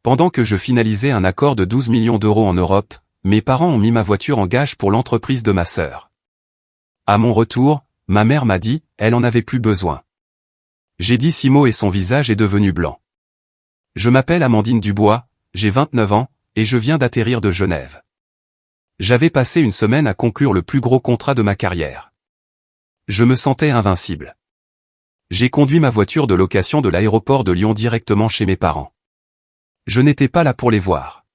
pendant que je finalisais un accord de 12 millions d'euros en Europe, mes parents ont mis ma voiture en gage pour l'entreprise de ma sœur. À mon retour, ma mère m'a dit, elle en avait plus besoin. J'ai dit 6 mots et son visage est devenu blanc. Je m'appelle Amandine Dubois, j'ai 29 ans, et je viens d'atterrir de Genève. J'avais passé une semaine à conclure le plus gros contrat de ma carrière. Je me sentais invincible. J'ai conduit ma voiture de location de l'aéroport de Lyon directement chez mes parents. Je n'étais pas là pour les voir.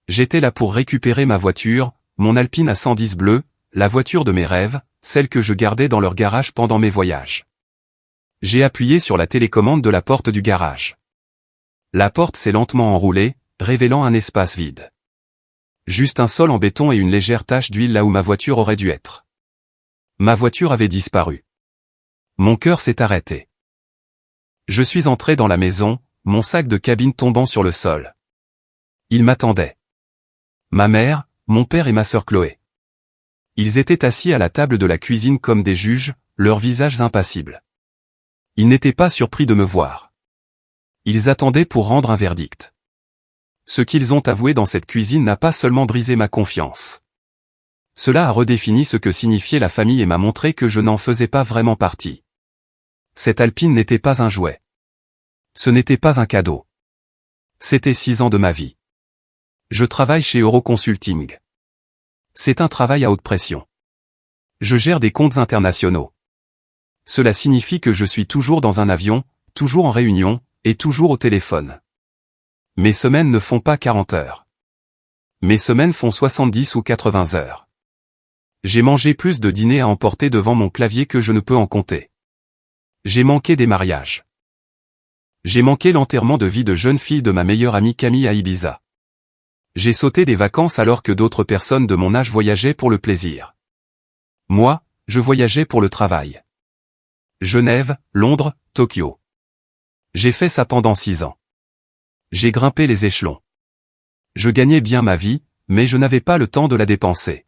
J'étais là pour récupérer ma voiture, mon Alpine A110 bleue, la voiture de mes rêves, celle que je gardais dans leur garage pendant mes voyages. J'ai appuyé sur la télécommande de la porte du garage. La porte s'est lentement enroulée, révélant un espace vide. Juste un sol en béton et une légère tache d'huile là où ma voiture aurait dû être. Ma voiture avait disparu. Mon cœur s'est arrêté. Je suis entré dans la maison, mon sac de cabine tombant sur le sol. Ils m'attendaient. Ma mère, mon père et ma sœur Chloé. Ils étaient assis à la table de la cuisine comme des juges, leurs visages impassibles. Ils n'étaient pas surpris de me voir. Ils attendaient pour rendre un verdict. Ce qu'ils ont avoué dans cette cuisine n'a pas seulement brisé ma confiance. Cela a redéfini ce que signifiait la famille et m'a montré que je n'en faisais pas vraiment partie. Cette Alpine n'était pas un jouet. Ce n'était pas un cadeau. C'était 6 ans de ma vie. Je travaille chez Euroconsulting. C'est un travail à haute pression. Je gère des comptes internationaux. Cela signifie que je suis toujours dans un avion, toujours en réunion, et toujours au téléphone. Mes semaines ne font pas 40 heures. Mes semaines font 70 ou 80 heures. J'ai mangé plus de dîners à emporter devant mon clavier que je ne peux en compter. J'ai manqué des mariages. J'ai manqué l'enterrement de vie de jeune fille de ma meilleure amie Camille à Ibiza. J'ai sauté des vacances alors que d'autres personnes de mon âge voyageaient pour le plaisir. Moi, je voyageais pour le travail. Genève, Londres, Tokyo. J'ai fait ça pendant 6 ans. J'ai grimpé les échelons. Je gagnais bien ma vie, mais je n'avais pas le temps de la dépenser.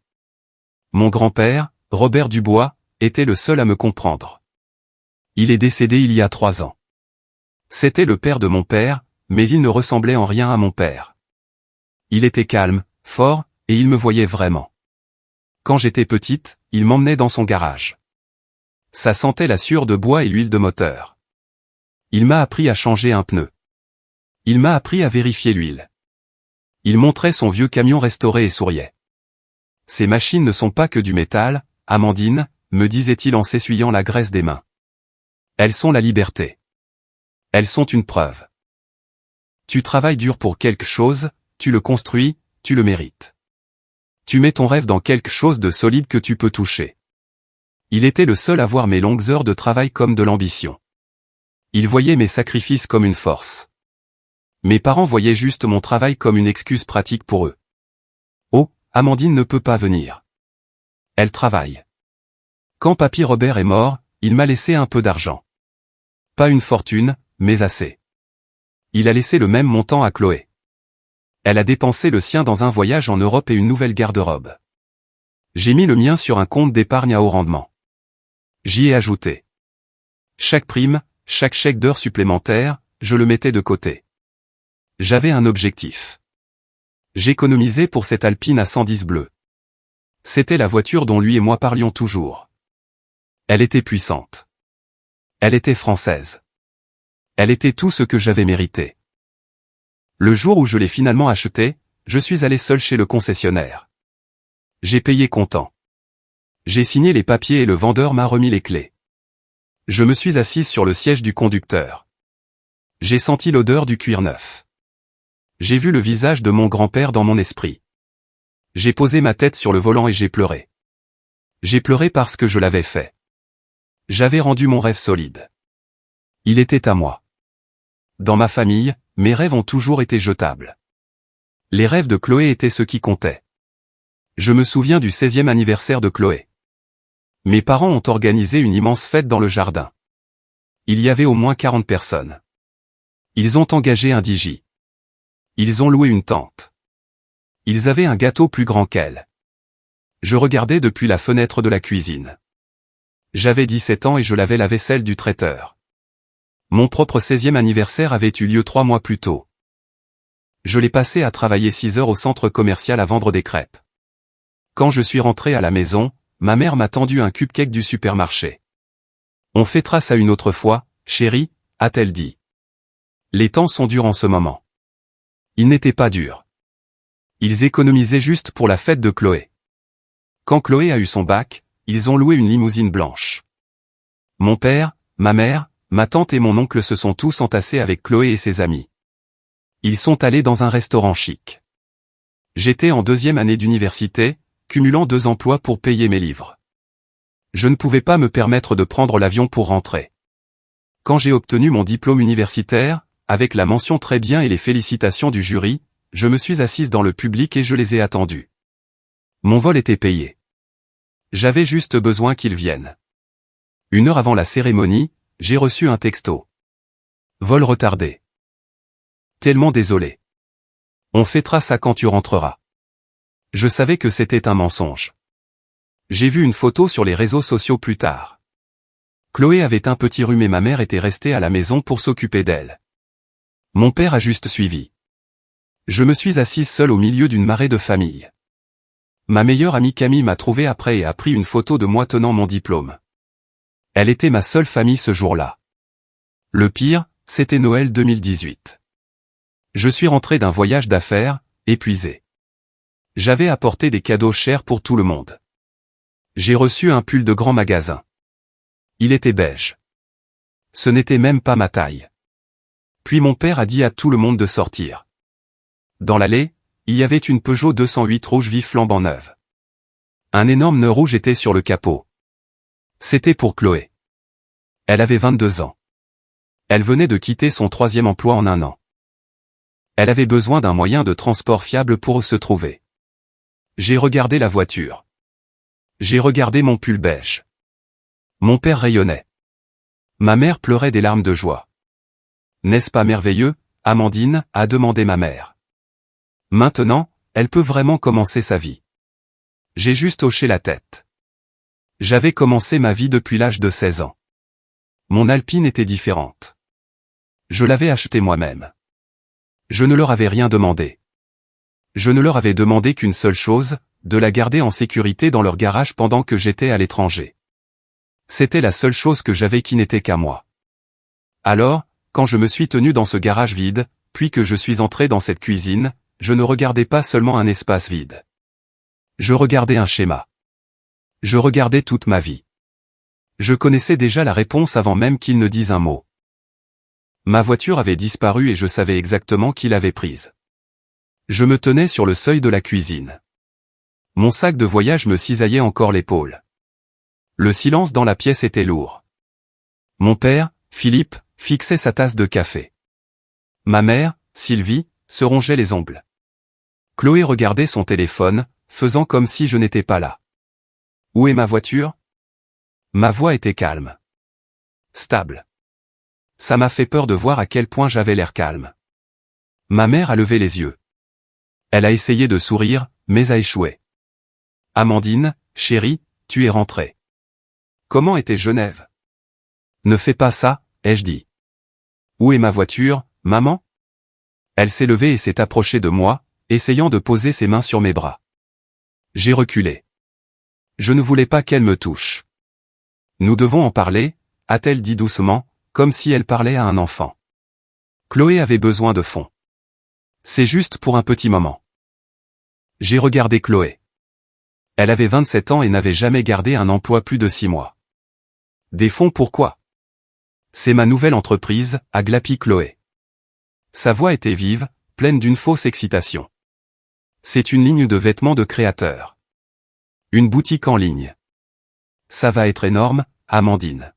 Mon grand-père, Robert Dubois, était le seul à me comprendre. Il est décédé il y a 3 ans. C'était le père de mon père, mais il ne ressemblait en rien à mon père. Il était calme, fort, et il me voyait vraiment. Quand j'étais petite, il m'emmenait dans son garage. Ça sentait la sueur de bois et l'huile de moteur. Il m'a appris à changer un pneu. Il m'a appris à vérifier l'huile. Il montrait son vieux camion restauré et souriait. Ces machines ne sont pas que du métal, Amandine, me disait-il en s'essuyant la graisse des mains. Elles sont la liberté. Elles sont une preuve. Tu travailles dur pour quelque chose, tu le construis, tu le mérites. Tu mets ton rêve dans quelque chose de solide que tu peux toucher. Il était le seul à voir mes longues heures de travail comme de l'ambition. Il voyait mes sacrifices comme une force. Mes parents voyaient juste mon travail comme une excuse pratique pour eux. Oh, Amandine ne peut pas venir. Elle travaille. Quand papy Robert est mort, il m'a laissé un peu d'argent. Pas une fortune, mais assez. Il a laissé le même montant à Chloé. Elle a dépensé le sien dans un voyage en Europe et une nouvelle garde-robe. J'ai mis le mien sur un compte d'épargne à haut rendement. J'y ai ajouté. Chaque prime, chaque chèque d'heure supplémentaire, je le mettais de côté. J'avais un objectif. J'économisais pour cette Alpine A110 bleue. C'était la voiture dont lui et moi parlions toujours. Elle était puissante. Elle était française. Elle était tout ce que j'avais mérité. Le jour où je l'ai finalement achetée, je suis allé seul chez le concessionnaire. J'ai payé comptant. J'ai signé les papiers et le vendeur m'a remis les clés. Je me suis assise sur le siège du conducteur. J'ai senti l'odeur du cuir neuf. J'ai vu le visage de mon grand-père dans mon esprit. J'ai posé ma tête sur le volant et j'ai pleuré. J'ai pleuré parce que je l'avais fait. J'avais rendu mon rêve solide. Il était à moi. Dans ma famille, mes rêves ont toujours été jetables. Les rêves de Chloé étaient ceux qui comptaient. Je me souviens du 16e anniversaire de Chloé. Mes parents ont organisé une immense fête dans le jardin. Il y avait au moins 40 personnes. Ils ont engagé un DJ. Ils ont loué une tente. Ils avaient un gâteau plus grand qu'elle. Je regardais depuis la fenêtre de la cuisine. J'avais 17 ans et je lavais la vaisselle du traiteur. Mon propre 16e anniversaire avait eu lieu 3 mois plus tôt. Je l'ai passé à travailler 6 heures au centre commercial à vendre des crêpes. Quand je suis rentré à la maison, ma mère m'a tendu un cupcake du supermarché. On fêtera ça une autre fois, chérie, a-t-elle dit. Les temps sont durs en ce moment. Ils n'étaient pas durs. Ils économisaient juste pour la fête de Chloé. Quand Chloé a eu son bac, ils ont loué une limousine blanche. Mon père, ma mère, ma tante et mon oncle se sont tous entassés avec Chloé et ses amis. Ils sont allés dans un restaurant chic. J'étais en 2e année d'université, cumulant 2 emplois pour payer mes livres. Je ne pouvais pas me permettre de prendre l'avion pour rentrer. Quand j'ai obtenu mon diplôme universitaire, avec la mention très bien et les félicitations du jury, je me suis assise dans le public et je les ai attendus. Mon vol était payé. J'avais juste besoin qu'ils viennent. 1 heure avant la cérémonie, j'ai reçu un texto. Vol retardé. Tellement désolé. On fêtera ça quand tu rentreras. Je savais que c'était un mensonge. J'ai vu une photo sur les réseaux sociaux plus tard. Chloé avait un petit rhume et ma mère était restée à la maison pour s'occuper d'elle. Mon père a juste suivi. Je me suis assise seule au milieu d'une marée de famille. Ma meilleure amie Camille m'a trouvé après et a pris une photo de moi tenant mon diplôme. Elle était ma seule famille ce jour-là. Le pire, c'était Noël 2018. Je suis rentré d'un voyage d'affaires, épuisé. J'avais apporté des cadeaux chers pour tout le monde. J'ai reçu un pull de grand magasin. Il était beige. Ce n'était même pas ma taille. Puis mon père a dit à tout le monde de sortir. Dans l'allée, il y avait une Peugeot 208 rouge vif flambant neuve. Un énorme nœud rouge était sur le capot. C'était pour Chloé. Elle avait 22 ans. Elle venait de quitter son 3e emploi en 1 an. Elle avait besoin d'un moyen de transport fiable pour se trouver. J'ai regardé la voiture. J'ai regardé mon pull beige. Mon père rayonnait. Ma mère pleurait des larmes de joie. N'est-ce pas merveilleux, Amandine, a demandé ma mère. Maintenant, elle peut vraiment commencer sa vie. J'ai juste hoché la tête. J'avais commencé ma vie depuis l'âge de 16 ans. Mon Alpine était différente. Je l'avais achetée moi-même. Je ne leur avais rien demandé. Je ne leur avais demandé qu'une seule chose, de la garder en sécurité dans leur garage pendant que j'étais à l'étranger. C'était la seule chose que j'avais qui n'était qu'à moi. Alors, quand je me suis tenu dans ce garage vide, puis que je suis entré dans cette cuisine, je ne regardais pas seulement un espace vide. Je regardais un schéma. Je regardais toute ma vie. Je connaissais déjà la réponse avant même qu'ils ne disent un mot. Ma voiture avait disparu et je savais exactement qui l'avait prise. Je me tenais sur le seuil de la cuisine. Mon sac de voyage me cisaillait encore l'épaule. Le silence dans la pièce était lourd. Mon père, Philippe, fixait sa tasse de café. Ma mère, Sylvie, se rongeait les ongles. Chloé regardait son téléphone, faisant comme si je n'étais pas là. Où est ma voiture? Ma voix était calme. Stable. Ça m'a fait peur de voir à quel point j'avais l'air calme. Ma mère a levé les yeux. Elle a essayé de sourire, mais a échoué. Amandine, chérie, tu es rentrée. Comment était Genève? Ne fais pas ça, ai-je dit. Où est ma voiture, maman? Elle s'est levée et s'est approchée de moi, essayant de poser ses mains sur mes bras. J'ai reculé. Je ne voulais pas qu'elle me touche. Nous devons en parler, a-t-elle dit doucement, comme si elle parlait à un enfant. Chloé avait besoin de fonds. C'est juste pour un petit moment. J'ai regardé Chloé. Elle avait 27 ans et n'avait jamais gardé un emploi plus de 6 mois. Des fonds pourquoi? C'est ma nouvelle entreprise, a glapi Chloé. Sa voix était vive, pleine d'une fausse excitation. C'est une ligne de vêtements de créateur. Une boutique en ligne. Ça va être énorme, Amandine.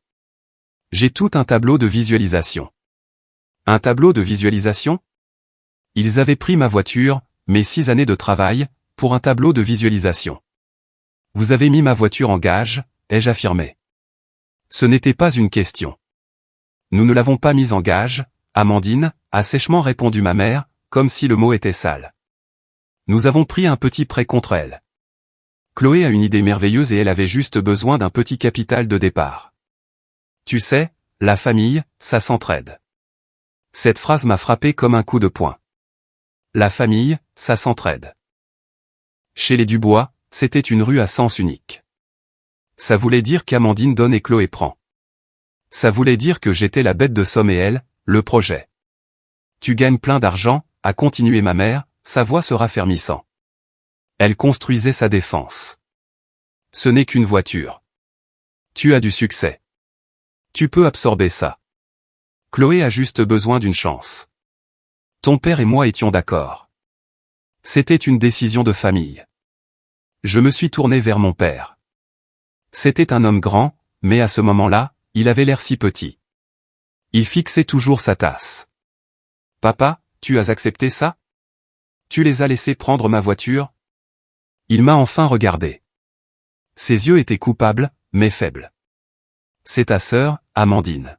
J'ai tout un tableau de visualisation. Un tableau de visualisation? Ils avaient pris ma voiture, mes 6 années de travail, pour un tableau de visualisation. Vous avez mis ma voiture en gage, ai-je affirmé. Ce n'était pas une question. Nous ne l'avons pas mise en gage, Amandine, a sèchement répondu ma mère, comme si le mot était sale. Nous avons pris un petit prêt contre elle. Chloé a une idée merveilleuse et elle avait juste besoin d'un petit capital de départ. Tu sais, la famille, ça s'entraide. Cette phrase m'a frappé comme un coup de poing. La famille, ça s'entraide. Chez les Dubois, c'était une rue à sens unique. Ça voulait dire qu'Amandine donne et Chloé prend. Ça voulait dire que j'étais la bête de somme et elle, le projet. Tu gagnes plein d'argent, a continué ma mère, sa voix se raffermissant. Elle construisait sa défense. Ce n'est qu'une voiture. Tu as du succès. Tu peux absorber ça. Chloé a juste besoin d'une chance. Ton père et moi étions d'accord. C'était une décision de famille. Je me suis tourné vers mon père. C'était un homme grand, mais à ce moment-là, il avait l'air si petit. Il fixait toujours sa tasse. Papa, tu as accepté ça? Tu les as laissés prendre ma voiture? Il m'a enfin regardé. Ses yeux étaient coupables, mais faibles. C'est ta sœur, Amandine.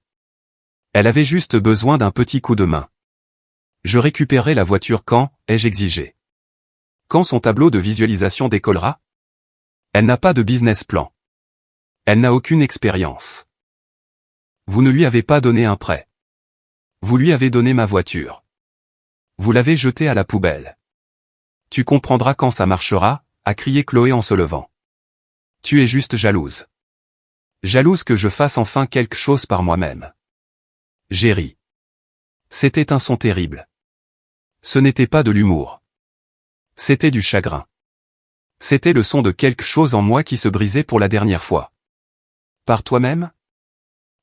Elle avait juste besoin d'un petit coup de main. Je récupérerai la voiture quand, ai-je exigé. Quand son tableau de visualisation décollera? Elle n'a pas de business plan. Elle n'a aucune expérience. Vous ne lui avez pas donné un prêt. Vous lui avez donné ma voiture. Vous l'avez jetée à la poubelle. Tu comprendras quand ça marchera, a crié Chloé en se levant. Tu es juste jalouse. Jalouse que je fasse enfin quelque chose par moi-même. J'ai ri. C'était un son terrible. Ce n'était pas de l'humour. C'était du chagrin. C'était le son de quelque chose en moi qui se brisait pour la dernière fois. Par toi-même?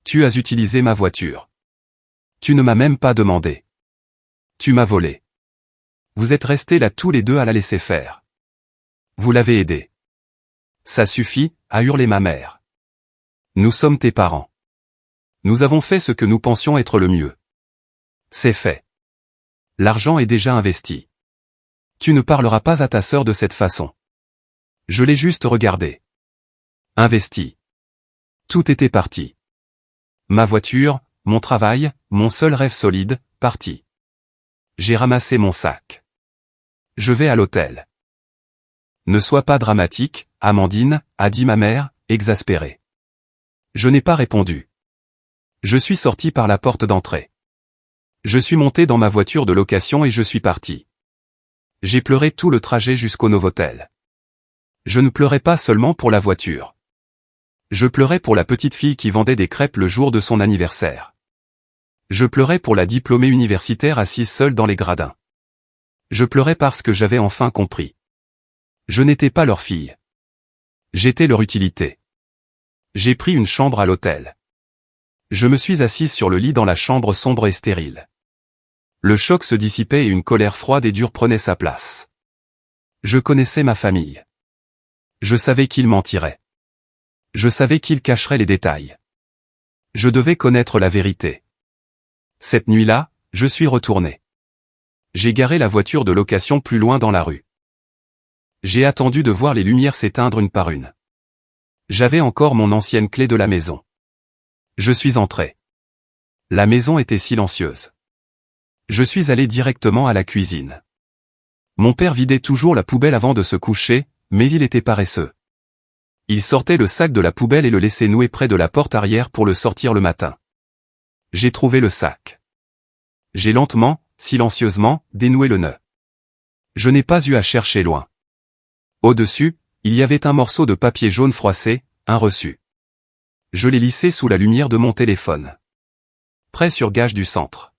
Tu as utilisé ma voiture. Tu ne m'as même pas demandé. Tu m'as volé. Vous êtes restés là tous les deux à la laisser faire. Vous l'avez aidée. Ça suffit, a hurlé ma mère. Nous sommes tes parents. Nous avons fait ce que nous pensions être le mieux. C'est fait. L'argent est déjà investi. Tu ne parleras pas à ta sœur de cette façon. Je l'ai juste regardé. Investi. Tout était parti. Ma voiture, mon travail, mon seul rêve solide, parti. J'ai ramassé mon sac. Je vais à l'hôtel. Ne sois pas dramatique, Amandine, a dit ma mère, exaspérée. Je n'ai pas répondu. Je suis sorti par la porte d'entrée. Je suis monté dans ma voiture de location et je suis parti. J'ai pleuré tout le trajet jusqu'au Novotel. Je ne pleurais pas seulement pour la voiture. Je pleurais pour la petite fille qui vendait des crêpes le jour de son anniversaire. Je pleurais pour la diplômée universitaire assise seule dans les gradins. Je pleurais parce que j'avais enfin compris. Je n'étais pas leur fille. J'étais leur utilité. J'ai pris une chambre à l'hôtel. Je me suis assise sur le lit dans la chambre sombre et stérile. Le choc se dissipait et une colère froide et dure prenait sa place. Je connaissais ma famille. Je savais qu'ils mentiraient. Je savais qu'ils cacheraient les détails. Je devais connaître la vérité. Cette nuit-là, je suis retourné. J'ai garé la voiture de location plus loin dans la rue. J'ai attendu de voir les lumières s'éteindre une par une. J'avais encore mon ancienne clé de la maison. Je suis entré. La maison était silencieuse. Je suis allé directement à la cuisine. Mon père vidait toujours la poubelle avant de se coucher, mais il était paresseux. Il sortait le sac de la poubelle et le laissait noué près de la porte arrière pour le sortir le matin. J'ai trouvé le sac. J'ai lentement, silencieusement, dénoué le nœud. Je n'ai pas eu à chercher loin. Au-dessus, il y avait un morceau de papier jaune froissé, un reçu. Je l'ai lissé sous la lumière de mon téléphone. Prêt sur Gage du Centre.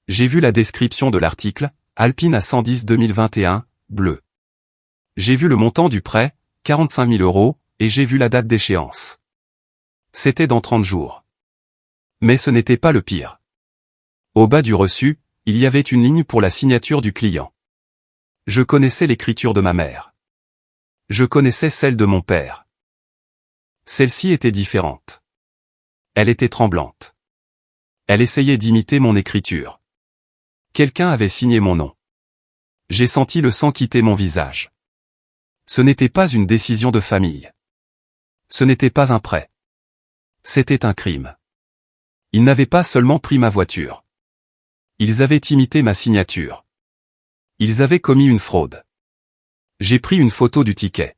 J'ai vu la description de l'article, Alpine à 110 2021, bleu. J'ai vu le montant du prêt, 45 000 €, et j'ai vu la date d'échéance. C'était dans 30 jours. Mais ce n'était pas le pire. Au bas du reçu, il y avait une ligne pour la signature du client. Je connaissais l'écriture de ma mère. Je connaissais celle de mon père. Celle-ci était différente. Elle était tremblante. Elle essayait d'imiter mon écriture. Quelqu'un avait signé mon nom. J'ai senti le sang quitter mon visage. Ce n'était pas une décision de famille. Ce n'était pas un prêt. C'était un crime. Ils n'avaient pas seulement pris ma voiture. Ils avaient imité ma signature. Ils avaient commis une fraude. J'ai pris une photo du ticket.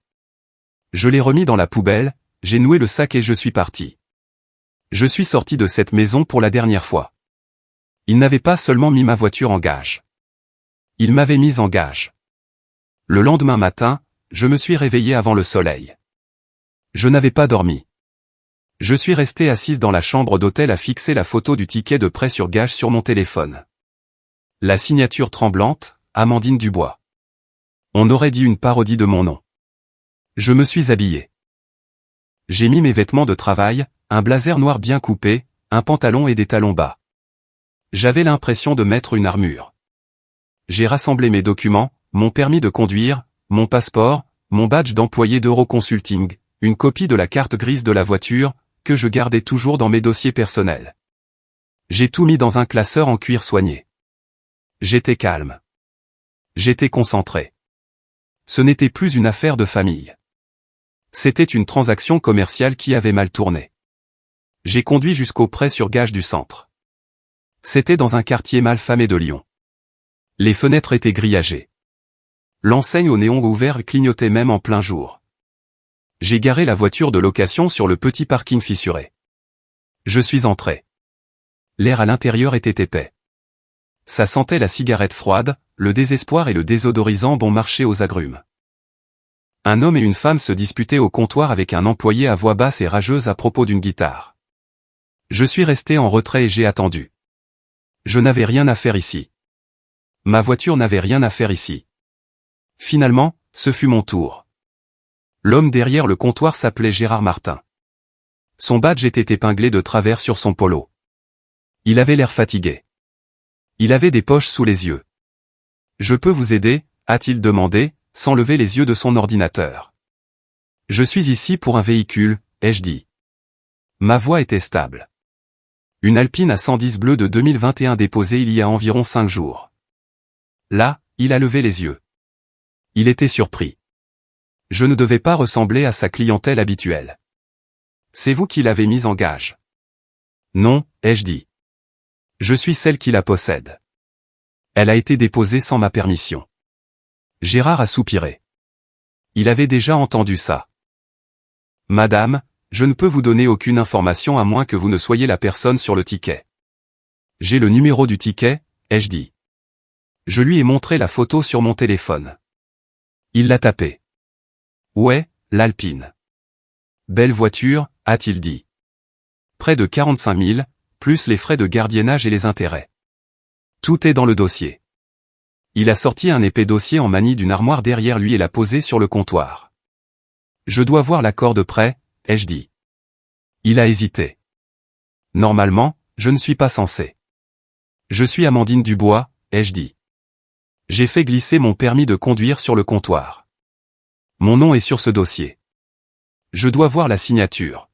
Je l'ai remis dans la poubelle, j'ai noué le sac et je suis parti. Je suis sorti de cette maison pour la dernière fois. Ils n'avaient pas seulement mis ma voiture en gage. Il m'avait mis en gage. Le lendemain matin, je me suis réveillé avant le soleil. Je n'avais pas dormi. Je suis resté assise dans la chambre d'hôtel à fixer la photo du ticket de prêt sur gage sur mon téléphone. La signature tremblante, Amandine Dubois. On aurait dit une parodie de mon nom. Je me suis habillé. J'ai mis mes vêtements de travail, un blazer noir bien coupé, un pantalon et des talons bas. J'avais l'impression de mettre une armure. J'ai rassemblé mes documents, mon permis de conduire, mon passeport, mon badge d'employé d'Euroconsulting, une copie de la carte grise de la voiture, que je gardais toujours dans mes dossiers personnels. J'ai tout mis dans un classeur en cuir soigné. J'étais calme. J'étais concentré. Ce n'était plus une affaire de famille. C'était une transaction commerciale qui avait mal tourné. J'ai conduit jusqu'au prêt sur gage du centre. C'était dans un quartier mal famé de Lyon. Les fenêtres étaient grillagées. L'enseigne au néon ouvert clignotait même en plein jour. J'ai garé la voiture de location sur le petit parking fissuré. Je suis entré. L'air à l'intérieur était épais. Ça sentait la cigarette froide, le désespoir et le désodorisant bon marché aux agrumes. Un homme et une femme se disputaient au comptoir avec un employé à voix basse et rageuse à propos d'une guitare. Je suis resté en retrait et j'ai attendu. Je n'avais rien à faire ici. Ma voiture n'avait rien à faire ici. Finalement, ce fut mon tour. L'homme derrière le comptoir s'appelait Gérard Martin. Son badge était épinglé de travers sur son polo. Il avait l'air fatigué. Il avait des poches sous les yeux. « Je peux vous aider ?» a-t-il demandé, sans lever les yeux de son ordinateur. « Je suis ici pour un véhicule » ai-je dit. Ma voix était stable. Une Alpine à 110 bleu de 2021 déposée il y a environ 5 jours. Là, il a levé les yeux. Il était surpris. Je ne devais pas ressembler à sa clientèle habituelle. « C'est vous qui l'avez mise en gage. »« Non » ai-je dit. « Je suis celle qui la possède. Elle a été déposée sans ma permission. » Gérard a soupiré. Il avait déjà entendu ça. « Madame, je ne peux vous donner aucune information à moins que vous ne soyez la personne sur le ticket. »« J'ai le numéro du ticket » ai-je dit. Je lui ai montré la photo sur mon téléphone. Il l'a tapé. « Ouais, l'Alpine. »« Belle voiture » a-t-il dit. « Près de 45 000, plus les frais de gardiennage et les intérêts. Tout est dans le dossier. » Il a sorti un épais dossier en manie d'une armoire derrière lui et l'a posé sur le comptoir. « Je dois voir l'accord de prêt » ai-je dit. Il a hésité. « Normalement, je ne suis pas censé. »« Je suis Amandine Dubois » ai-je dit. J'ai fait glisser mon permis de conduire sur le comptoir. Mon nom est sur ce dossier. Je dois voir la signature.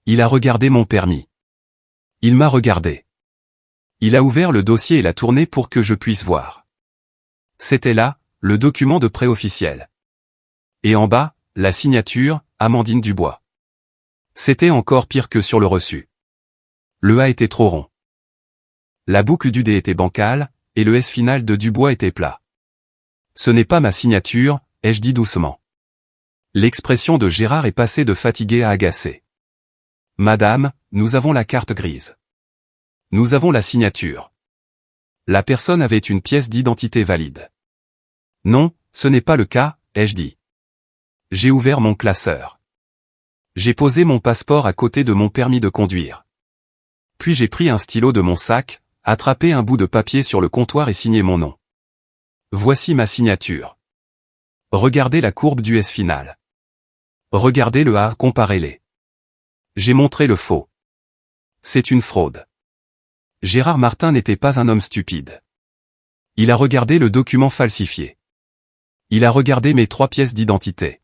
Il a regardé mon permis. Il m'a regardé. Il a ouvert le dossier et l'a tourné pour que je puisse voir. C'était là, le document de prêt officiel. Et en bas, la signature, Amandine Dubois. C'était encore pire que sur le reçu. Le A était trop rond. La boucle du D était bancale, et le S final de Dubois était plat. Ce n'est pas ma signature, ai-je dit doucement. L'expression de Gérard est passée de fatigué à agacé. Madame, nous avons la carte grise. Nous avons la signature. La personne avait une pièce d'identité valide. Non, ce n'est pas le cas, ai-je dit. J'ai ouvert mon classeur. J'ai posé mon passeport à côté de mon permis de conduire. Puis j'ai pris un stylo de mon sac, attrapé un bout de papier sur le comptoir et signé mon nom. Voici ma signature. Regardez la courbe du S final. Regardez le A, comparez-les. J'ai montré le faux. C'est une fraude. Gérard Martin n'était pas un homme stupide. Il a regardé le document falsifié. Il a regardé mes 3 pièces d'identité.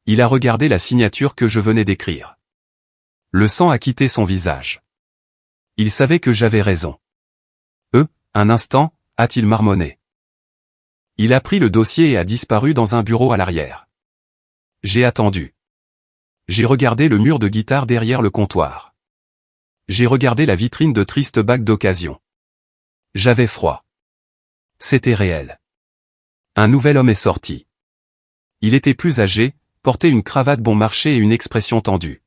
Il a regardé la signature que je venais d'écrire. Le sang a quitté son visage. Il savait que j'avais raison. Un instant, a-t-il marmonné. Il a pris le dossier et a disparu dans un bureau à l'arrière. J'ai attendu. J'ai regardé le mur de guitare derrière le comptoir. J'ai regardé la vitrine de tristes bagues d'occasion. J'avais froid. C'était réel. Un nouvel homme est sorti. Il était plus âgé, portait une cravate bon marché et une expression tendue.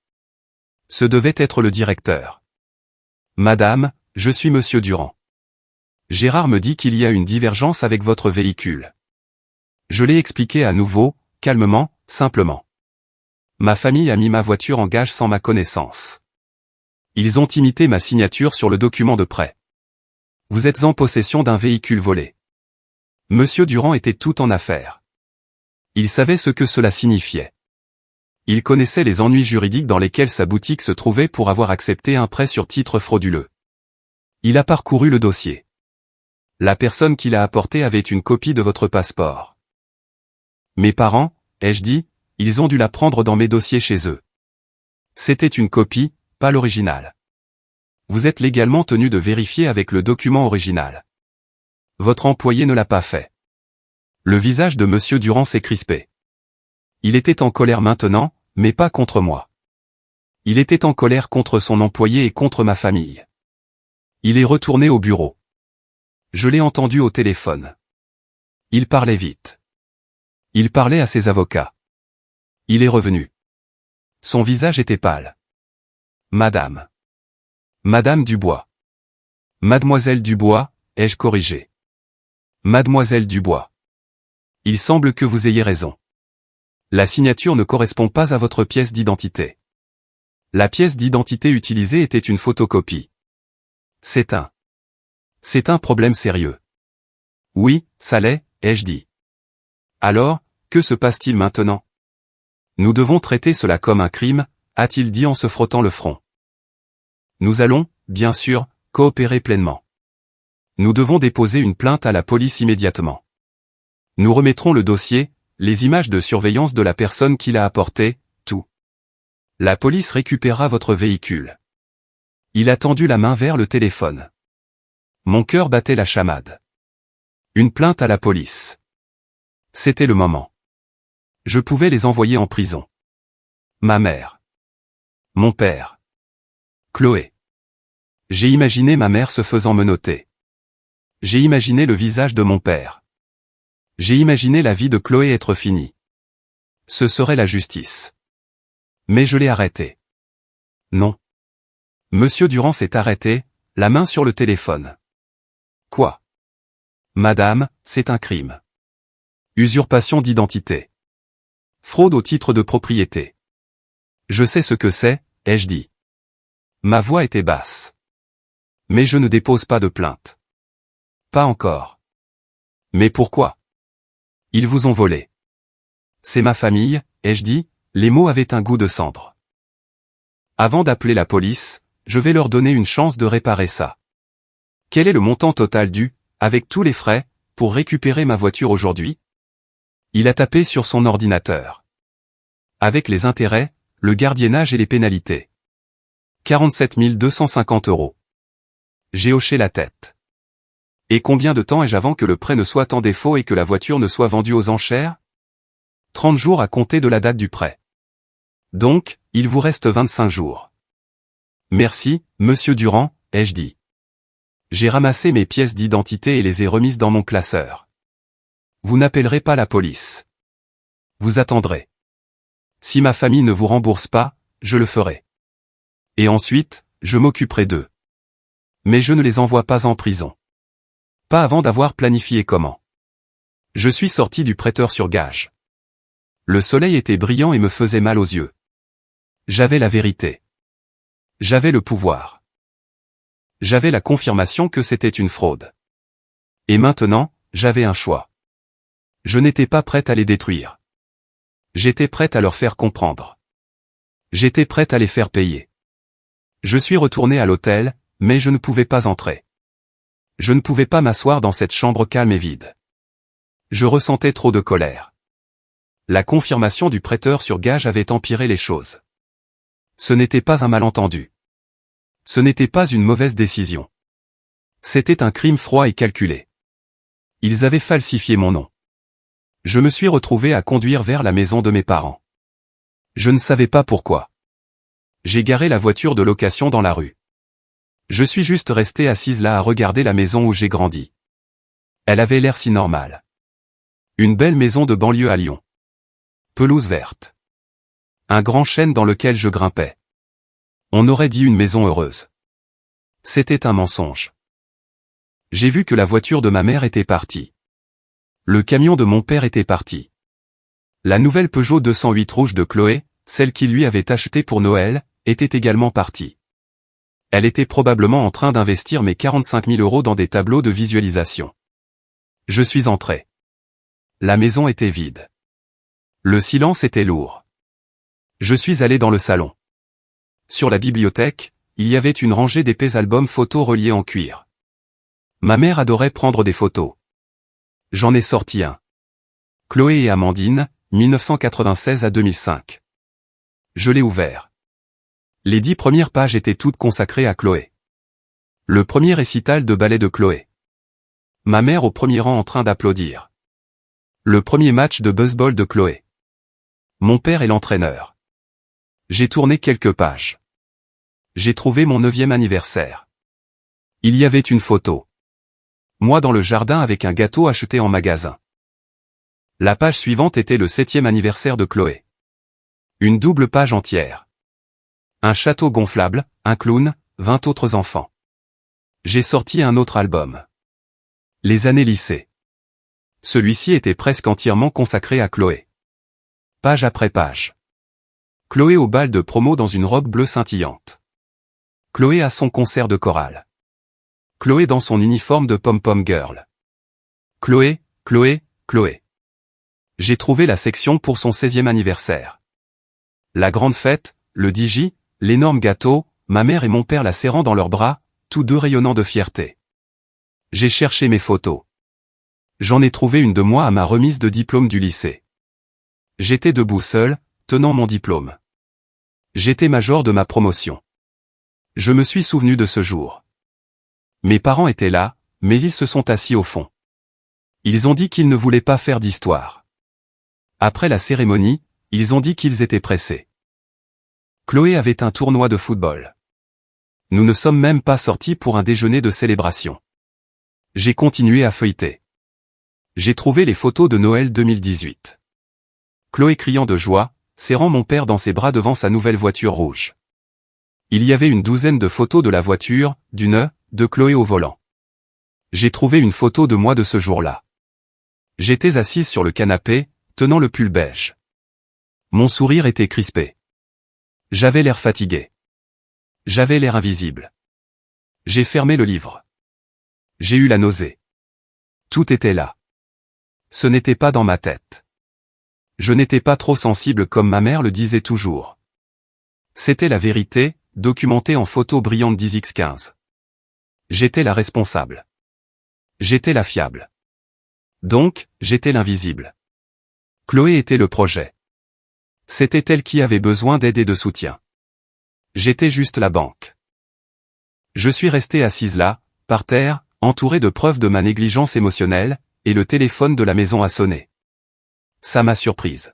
Ce devait être le directeur. Madame, je suis Monsieur Durand. Gérard me dit qu'il y a une divergence avec votre véhicule. Je l'ai expliqué à nouveau, calmement, simplement. Ma famille a mis ma voiture en gage sans ma connaissance. Ils ont imité ma signature sur le document de prêt. Vous êtes en possession d'un véhicule volé. Monsieur Durand était tout en affaires. Il savait ce que cela signifiait. Il connaissait les ennuis juridiques dans lesquels sa boutique se trouvait pour avoir accepté un prêt sur titre frauduleux. Il a parcouru le dossier. La personne qui l'a apporté avait une copie de votre passeport. Mes parents, ai-je dit, ils ont dû la prendre dans mes dossiers chez eux. C'était une copie, pas l'original. Vous êtes légalement tenu de vérifier avec le document original. Votre employé ne l'a pas fait. Le visage de Monsieur Durand s'est crispé. Il était en colère maintenant, mais pas contre moi. Il était en colère contre son employé et contre ma famille. Il est retourné au bureau. Je l'ai entendu au téléphone. Il parlait vite. Il parlait à ses avocats. Il est revenu. Son visage était pâle. Madame. Madame Dubois. Mademoiselle Dubois, ai-je corrigé. Mademoiselle Dubois. Il semble que vous ayez raison. La signature ne correspond pas à votre pièce d'identité. La pièce d'identité utilisée était une photocopie. C'est un problème sérieux. Oui, ça l'est, ai-je dit. Alors, que se passe-t-il maintenant? Nous devons traiter cela comme un crime, a-t-il dit en se frottant le front. Nous allons, bien sûr, coopérer pleinement. Nous devons déposer une plainte à la police immédiatement. Nous remettrons le dossier, les images de surveillance de la personne qui l'a apporté, tout. La police récupérera votre véhicule. Il a tendu la main vers le téléphone. Mon cœur battait la chamade. Une plainte à la police. C'était le moment. Je pouvais les envoyer en prison. Ma mère. Mon père. Chloé. J'ai imaginé ma mère se faisant menotter. J'ai imaginé le visage de mon père. J'ai imaginé la vie de Chloé être finie. Ce serait la justice. Mais je l'ai arrêté. Non. Monsieur Durand s'est arrêté, la main sur le téléphone. Quoi? Madame, c'est un crime. Usurpation d'identité. Fraude au titre de propriété. Je sais ce que c'est, ai-je dit. Ma voix était basse. Mais je ne dépose pas de plainte. Pas encore. Mais pourquoi? Ils vous ont volé. C'est ma famille, ai-je dit, les mots avaient un goût de cendre. Avant d'appeler la police, je vais leur donner une chance de réparer ça. Quel est le montant total dû, avec tous les frais, pour récupérer ma voiture aujourd'hui? Il a tapé sur son ordinateur. Avec les intérêts, le gardiennage et les pénalités. 47 250 €. J'ai hoché la tête. Et combien de temps ai-je avant que le prêt ne soit en défaut et que la voiture ne soit vendue aux enchères? 30 jours à compter de la date du prêt. Donc, il vous reste 25 jours. Merci, Monsieur Durand, ai-je dit. J'ai ramassé mes pièces d'identité et les ai remises dans mon classeur. Vous n'appellerez pas la police. Vous attendrez. Si ma famille ne vous rembourse pas, je le ferai. Et ensuite, je m'occuperai d'eux. Mais je ne les envoie pas en prison. Pas avant d'avoir planifié comment. Je suis sorti du prêteur sur gage. Le soleil était brillant et me faisait mal aux yeux. J'avais la vérité. J'avais le pouvoir. J'avais la confirmation que c'était une fraude. Et maintenant, j'avais un choix. Je n'étais pas prête à les détruire. J'étais prête à leur faire comprendre. J'étais prête à les faire payer. Je suis retourné à l'hôtel, mais je ne pouvais pas entrer. Je ne pouvais pas m'asseoir dans cette chambre calme et vide. Je ressentais trop de colère. La confirmation du prêteur sur gage avait empiré les choses. Ce n'était pas un malentendu. Ce n'était pas une mauvaise décision. C'était un crime froid et calculé. Ils avaient falsifié mon nom. Je me suis retrouvé à conduire vers la maison de mes parents. Je ne savais pas pourquoi. J'ai garé la voiture de location dans la rue. Je suis juste resté assise là à regarder la maison où j'ai grandi. Elle avait l'air si normale. Une belle maison de banlieue à Lyon. Pelouse verte. Un grand chêne dans lequel je grimpais. On aurait dit une maison heureuse. C'était un mensonge. J'ai vu que la voiture de ma mère était partie. Le camion de mon père était parti. La nouvelle Peugeot 208 rouge de Chloé, celle qu'il lui avait achetée pour Noël, était également partie. Elle était probablement en train d'investir mes 45 000 € dans des tableaux de visualisation. Je suis entré. La maison était vide. Le silence était lourd. Je suis allé dans le salon. Sur la bibliothèque, il y avait une rangée d'épais albums photos reliés en cuir. Ma mère adorait prendre des photos. J'en ai sorti un. Chloé et Amandine, 1996 à 2005. Je l'ai ouvert. Les 10 premières pages étaient toutes consacrées à Chloé. Le premier récital de ballet de Chloé. Ma mère au premier rang en train d'applaudir. Le premier match de baseball de Chloé. Mon père est l'entraîneur. J'ai tourné quelques pages. J'ai trouvé mon 9e anniversaire. Il y avait une photo. Moi dans le jardin avec un gâteau acheté en magasin. La page suivante était le 7e anniversaire de Chloé. Une double page entière. Un château gonflable, un clown, 20 autres enfants. J'ai sorti un autre album. Les années lycée. Celui-ci était presque entièrement consacré à Chloé. Page après page. Chloé au bal de promo dans une robe bleue scintillante. Chloé à son concert de chorale. Chloé dans son uniforme de pom-pom girl. Chloé, Chloé, Chloé. J'ai trouvé la section pour son 16e anniversaire. La grande fête, le DJ, l'énorme gâteau, ma mère et mon père la serrant dans leurs bras, tous deux rayonnant de fierté. J'ai cherché mes photos. J'en ai trouvé une de moi à ma remise de diplôme du lycée. J'étais debout seul, tenant mon diplôme. J'étais major de ma promotion. Je me suis souvenu de ce jour. Mes parents étaient là, mais ils se sont assis au fond. Ils ont dit qu'ils ne voulaient pas faire d'histoire. Après la cérémonie, ils ont dit qu'ils étaient pressés. Chloé avait un tournoi de football. Nous ne sommes même pas sortis pour un déjeuner de célébration. J'ai continué à feuilleter. J'ai trouvé les photos de Noël 2018. Chloé criant de joie, serrant mon père dans ses bras devant sa nouvelle voiture rouge. Il y avait une douzaine de photos de la voiture, de Chloé au volant. J'ai trouvé une photo de moi de ce jour-là. J'étais assise sur le canapé, tenant le pull beige. Mon sourire était crispé. J'avais l'air fatigué. J'avais l'air invisible. J'ai fermé le livre. J'ai eu la nausée. Tout était là. Ce n'était pas dans ma tête. Je n'étais pas trop sensible comme ma mère le disait toujours. C'était la vérité, documentée en photo brillante 10x15. J'étais la responsable. J'étais la fiable. Donc, j'étais l'invisible. Chloé était le projet. C'était elle qui avait besoin d'aide et de soutien. J'étais juste la banque. Je suis resté assise là, par terre, entouré de preuves de ma négligence émotionnelle, et le téléphone de la maison a sonné. Ça m'a surprise.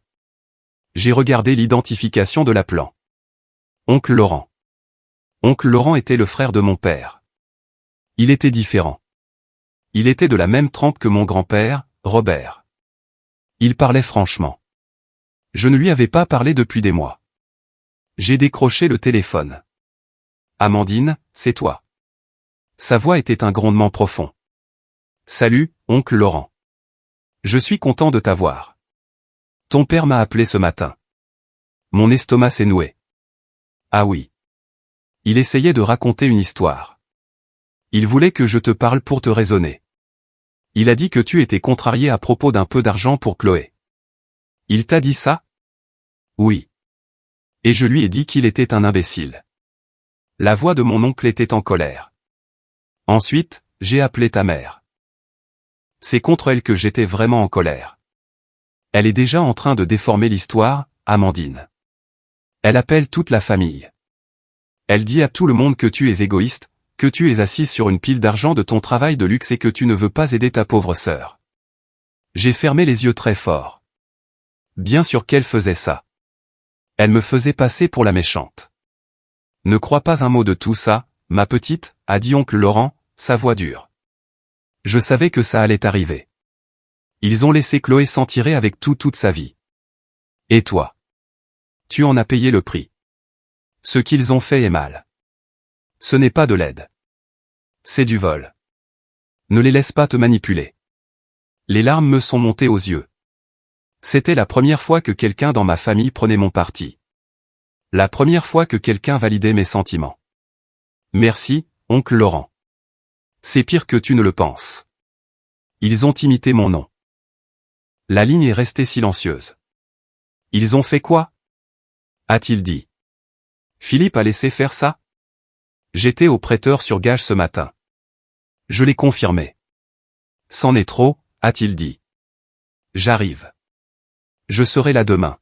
J'ai regardé l'identification de l'appelant. Oncle Laurent. Oncle Laurent était le frère de mon père. Il était différent. Il était de la même trempe que mon grand-père, Robert. Il parlait franchement. Je ne lui avais pas parlé depuis des mois. J'ai décroché le téléphone. Amandine, c'est toi. Sa voix était un grondement profond. Salut, oncle Laurent. Je suis content de t'avoir. Ton père m'a appelé ce matin. Mon estomac s'est noué. Ah oui. Il essayait de raconter une histoire. Il voulait que je te parle pour te raisonner. Il a dit que tu étais contrarié à propos d'un peu d'argent pour Chloé. Il t'a dit ça? Oui. Et je lui ai dit qu'il était un imbécile. La voix de mon oncle était en colère. Ensuite, j'ai appelé ta mère. C'est contre elle que j'étais vraiment en colère. Elle est déjà en train de déformer l'histoire, Amandine. Elle appelle toute la famille. Elle dit à tout le monde que tu es égoïste, que tu es assise sur une pile d'argent de ton travail de luxe et que tu ne veux pas aider ta pauvre sœur. J'ai fermé les yeux très fort. Bien sûr qu'elle faisait ça. Elle me faisait passer pour la méchante. Ne crois pas un mot de tout ça, ma petite, a dit oncle Laurent, sa voix dure. Je savais que ça allait arriver. Ils ont laissé Chloé s'en tirer avec toute sa vie. Et toi? Tu en as payé le prix. Ce qu'ils ont fait est mal. Ce n'est pas de l'aide. C'est du vol. Ne les laisse pas te manipuler. Les larmes me sont montées aux yeux. C'était la première fois que quelqu'un dans ma famille prenait mon parti. La première fois que quelqu'un validait mes sentiments. Merci, oncle Laurent. C'est pire que tu ne le penses. Ils ont imité mon nom. La ligne est restée silencieuse. Ils ont fait quoi? A-t-il dit. Philippe a laissé faire ça? J'étais au prêteur sur gage ce matin. Je l'ai confirmé. C'en est trop, a-t-il dit. J'arrive. Je serai là demain.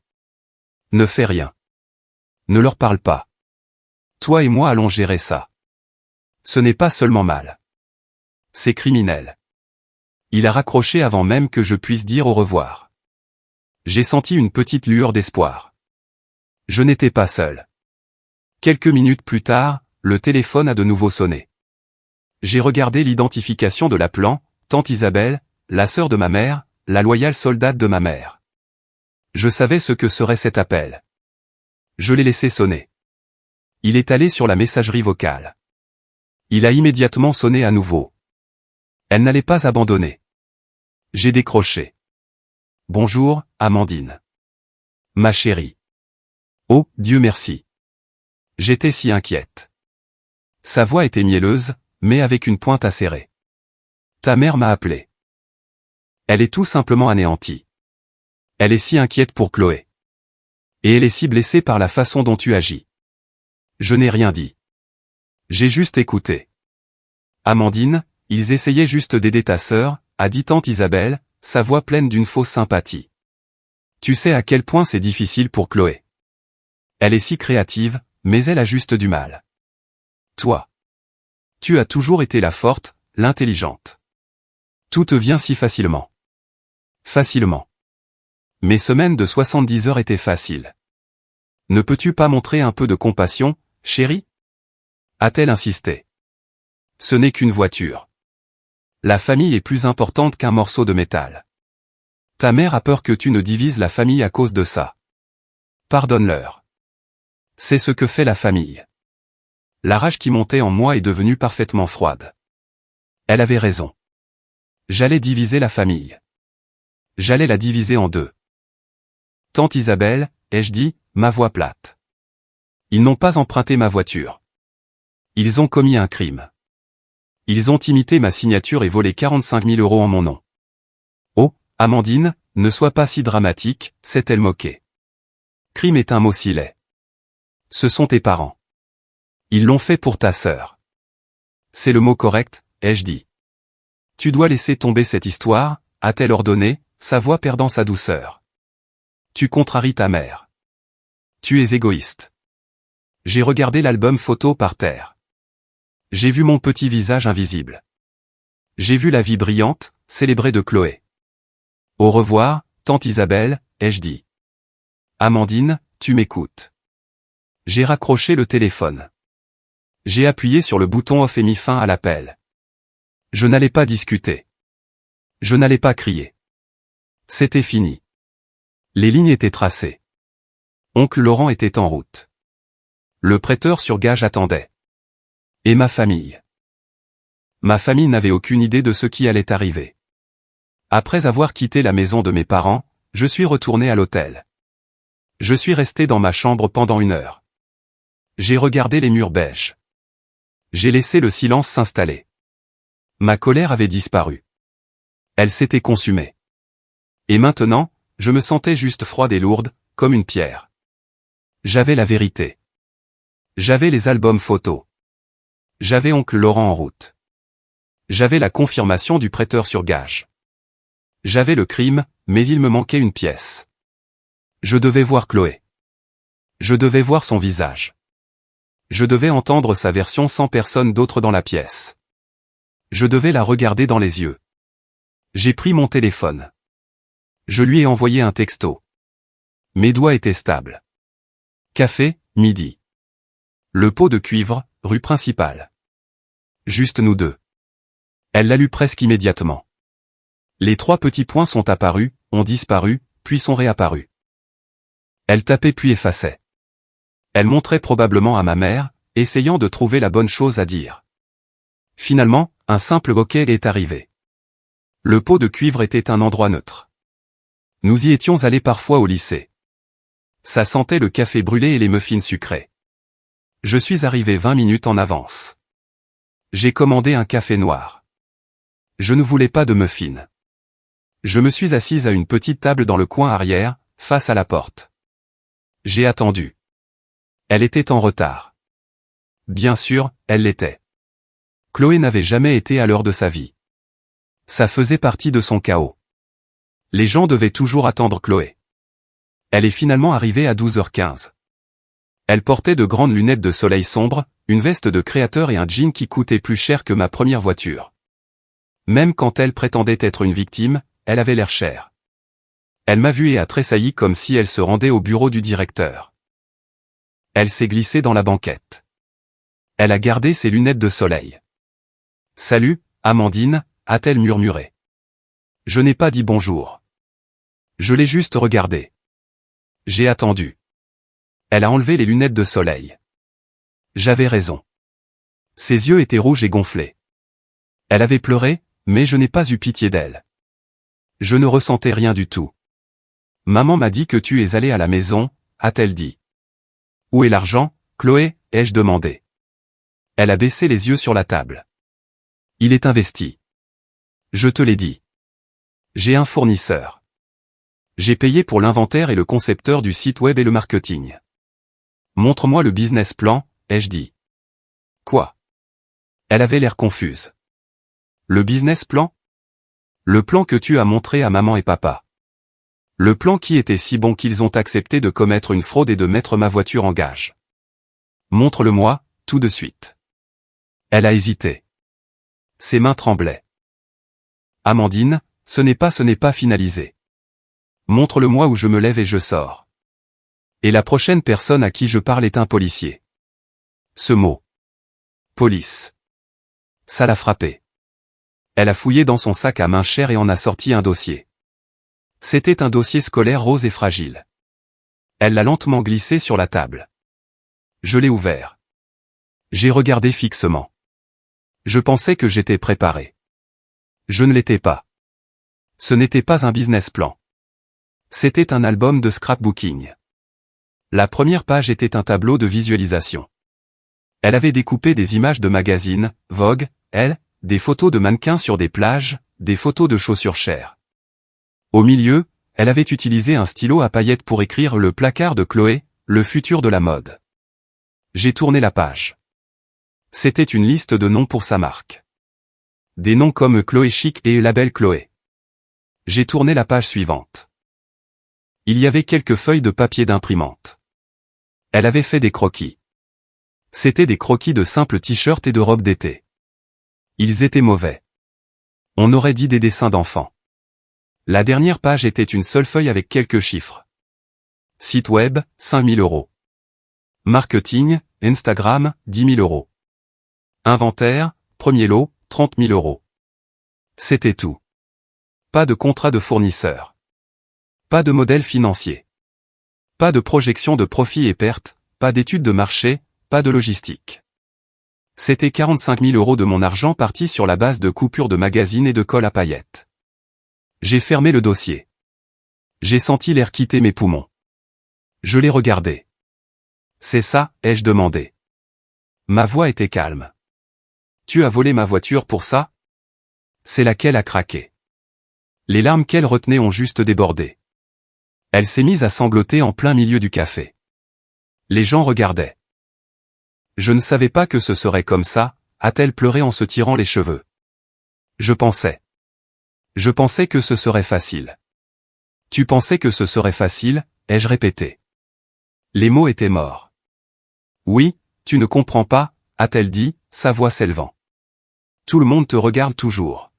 Ne fais rien. Ne leur parle pas. Toi et moi allons gérer ça. Ce n'est pas seulement mal. C'est criminel. Il a raccroché avant même que je puisse dire au revoir. J'ai senti une petite lueur d'espoir. Je n'étais pas seul. Quelques minutes plus tard, le téléphone a de nouveau sonné. J'ai regardé l'identification de l'appelant, tante Isabelle, la sœur de ma mère, la loyale soldate de ma mère. Je savais ce que serait cet appel. Je l'ai laissé sonner. Il est allé sur la messagerie vocale. Il a immédiatement sonné à nouveau. Elle n'allait pas abandonner. J'ai décroché. Bonjour, Amandine. Ma chérie. Oh, Dieu merci. J'étais si inquiète. Sa voix était mielleuse, mais avec une pointe acérée. Ta mère m'a appelé. Elle est tout simplement anéantie. Elle est si inquiète pour Chloé. Et elle est si blessée par la façon dont tu agis. Je n'ai rien dit. J'ai juste écouté. Amandine, ils essayaient juste d'aider ta sœur, a dit tante Isabelle, sa voix pleine d'une fausse sympathie. Tu sais à quel point c'est difficile pour Chloé. Elle est si créative, mais elle a juste du mal. Toi. Tu as toujours été la forte, l'intelligente. Tout te vient si facilement. Facilement. Mes semaines de 70 heures étaient faciles. Ne peux-tu pas montrer un peu de compassion, chérie? A-t-elle insisté. Ce n'est qu'une voiture. La famille est plus importante qu'un morceau de métal. Ta mère a peur que tu ne divises la famille à cause de ça. Pardonne-leur. C'est ce que fait la famille. La rage qui montait en moi est devenue parfaitement froide. Elle avait raison. J'allais diviser la famille. J'allais la diviser en deux. Tante Isabelle, ai-je dit, ma voix plate. Ils n'ont pas emprunté ma voiture. Ils ont commis un crime. Ils ont imité ma signature et volé 45 000 € en mon nom. Oh, Amandine, ne sois pas si dramatique, s'est-elle moquée. Crime est un mot si laid. Ce sont tes parents. Ils l'ont fait pour ta sœur. C'est le mot correct, ai-je dit. Tu dois laisser tomber cette histoire, a-t-elle ordonné, sa voix perdant sa douceur. Tu contraries ta mère. Tu es égoïste. J'ai regardé l'album photo par terre. J'ai vu mon petit visage invisible. J'ai vu la vie brillante, célébrée de Chloé. Au revoir, tante Isabelle, ai-je dit. Amandine, tu m'écoutes. J'ai raccroché le téléphone. J'ai appuyé sur le bouton off et mis fin à l'appel. Je n'allais pas discuter. Je n'allais pas crier. C'était fini. Les lignes étaient tracées. Oncle Laurent était en route. Le prêteur sur gage attendait. Et ma famille. Ma famille n'avait aucune idée de ce qui allait arriver. Après avoir quitté la maison de mes parents, je suis retourné à l'hôtel. Je suis resté dans ma chambre pendant 1 heure. J'ai regardé les murs beiges. J'ai laissé le silence s'installer. Ma colère avait disparu. Elle s'était consumée. Et maintenant, je me sentais juste froide et lourde, comme une pierre. J'avais la vérité. J'avais les albums photos. J'avais oncle Laurent en route. J'avais la confirmation du prêteur sur gage. J'avais le crime, mais il me manquait une pièce. Je devais voir Chloé. Je devais voir son visage. Je devais entendre sa version sans personne d'autre dans la pièce. Je devais la regarder dans les yeux. J'ai pris mon téléphone. Je lui ai envoyé un texto. Mes doigts étaient stables. Café, midi. Le pot de cuivre, rue principale. Juste nous deux. Elle l'a lu presque immédiatement. Les 3 petits points sont apparus, ont disparu, puis sont réapparus. Elle tapait puis effaçait. Elle montrait probablement à ma mère, essayant de trouver la bonne chose à dire. Finalement, Un simple bokeh est arrivé. Le pot de cuivre était un endroit neutre. Nous y étions allés parfois au lycée. Ça sentait le café brûlé et les muffins sucrés. Je suis arrivé 20 minutes en avance. J'ai commandé un café noir. Je ne voulais pas de muffins. Je me suis assise à une petite table dans le coin arrière, face à la porte. J'ai attendu. Elle était en retard. Bien sûr, elle l'était. Chloé n'avait jamais été à l'heure de sa vie. Ça faisait partie de son chaos. Les gens devaient toujours attendre Chloé. Elle est finalement arrivée à 12h15. Elle portait de grandes lunettes de soleil sombre, une veste de créateur et un jean qui coûtait plus cher que ma première voiture. Même quand elle prétendait être une victime, elle avait l'air chère. Elle m'a vu et a tressailli comme si elle se rendait au bureau du directeur. Elle s'est glissée dans la banquette. Elle a gardé ses lunettes de soleil. « Salut, Amandine », a-t-elle murmuré. Je n'ai pas dit bonjour. Je l'ai juste regardée. J'ai attendu. Elle a enlevé les lunettes de soleil. J'avais raison. Ses yeux étaient rouges et gonflés. Elle avait pleuré, mais je n'ai pas eu pitié d'elle. Je ne ressentais rien du tout. Maman m'a dit que tu es allée à la maison, a-t-elle dit. Où est l'argent, Chloé, ai-je demandé. Elle a baissé les yeux sur la table. Il est investi. Je te l'ai dit. J'ai un fournisseur. J'ai payé pour l'inventaire et le concepteur du site web et le marketing. Montre-moi le business plan, ai-je dit. Quoi? Elle avait l'air confuse. Le business plan? Le plan que tu as montré à maman et papa. Le plan qui était si bon qu'ils ont accepté de commettre une fraude et de mettre ma voiture en gage. Montre-le-moi, tout de suite. Elle a hésité. Ses mains tremblaient. Amandine, ce n'est pas finalisé. Montre-le-moi ou je me lève et je sors. Et la prochaine personne à qui je parle est un policier. Ce mot. Police. Ça l'a frappé. Elle a fouillé dans son sac à main cher et en a sorti un dossier. C'était un dossier scolaire rose et fragile. Elle l'a lentement glissé sur la table. Je l'ai ouvert. J'ai regardé fixement. Je pensais que j'étais préparé. Je ne l'étais pas. Ce n'était pas un business plan. C'était un album de scrapbooking. La première page était un tableau de visualisation. Elle avait découpé des images de magazines, Vogue, Elle, des photos de mannequins sur des plages, des photos de chaussures chères. Au milieu, elle avait utilisé un stylo à paillettes pour écrire le placard de Chloé, le futur de la mode. J'ai tourné la page. C'était une liste de noms pour sa marque. Des noms comme Chloé Chic et Label Chloé. J'ai tourné la page suivante. Il y avait quelques feuilles de papier d'imprimante. Elle avait fait des croquis. C'étaient des croquis de simples t-shirts et de robes d'été. Ils étaient mauvais. On aurait dit des dessins d'enfants. La dernière page était une seule feuille avec quelques chiffres. Site web, 5 000 €. Marketing, Instagram, 10 000 €. Inventaire, premier lot, 30 000 €. C'était tout. Pas de contrat de fournisseur. Pas de modèle financier. Pas de projection de profit et pertes, pas d'étude de marché, pas de logistique. C'était 45 000 € de mon argent parti sur la base de coupures de magazines et de colle à paillettes. J'ai fermé le dossier. J'ai senti l'air quitter mes poumons. Je l'ai regardé. C'est ça, ai-je demandé. Ma voix était calme. Tu as volé ma voiture pour ça? C'est laquelle a craqué. Les larmes qu'elle retenait ont juste débordé. Elle s'est mise à sangloter en plein milieu du café. Les gens regardaient. Je ne savais pas que ce serait comme ça, a-t-elle pleuré en se tirant les cheveux. Je pensais que ce serait facile. Tu pensais que ce serait facile, ai-je répété. Les mots étaient morts. Oui, tu ne comprends pas, a-t-elle dit, sa voix s'élevant. Tout le monde te regarde toujours.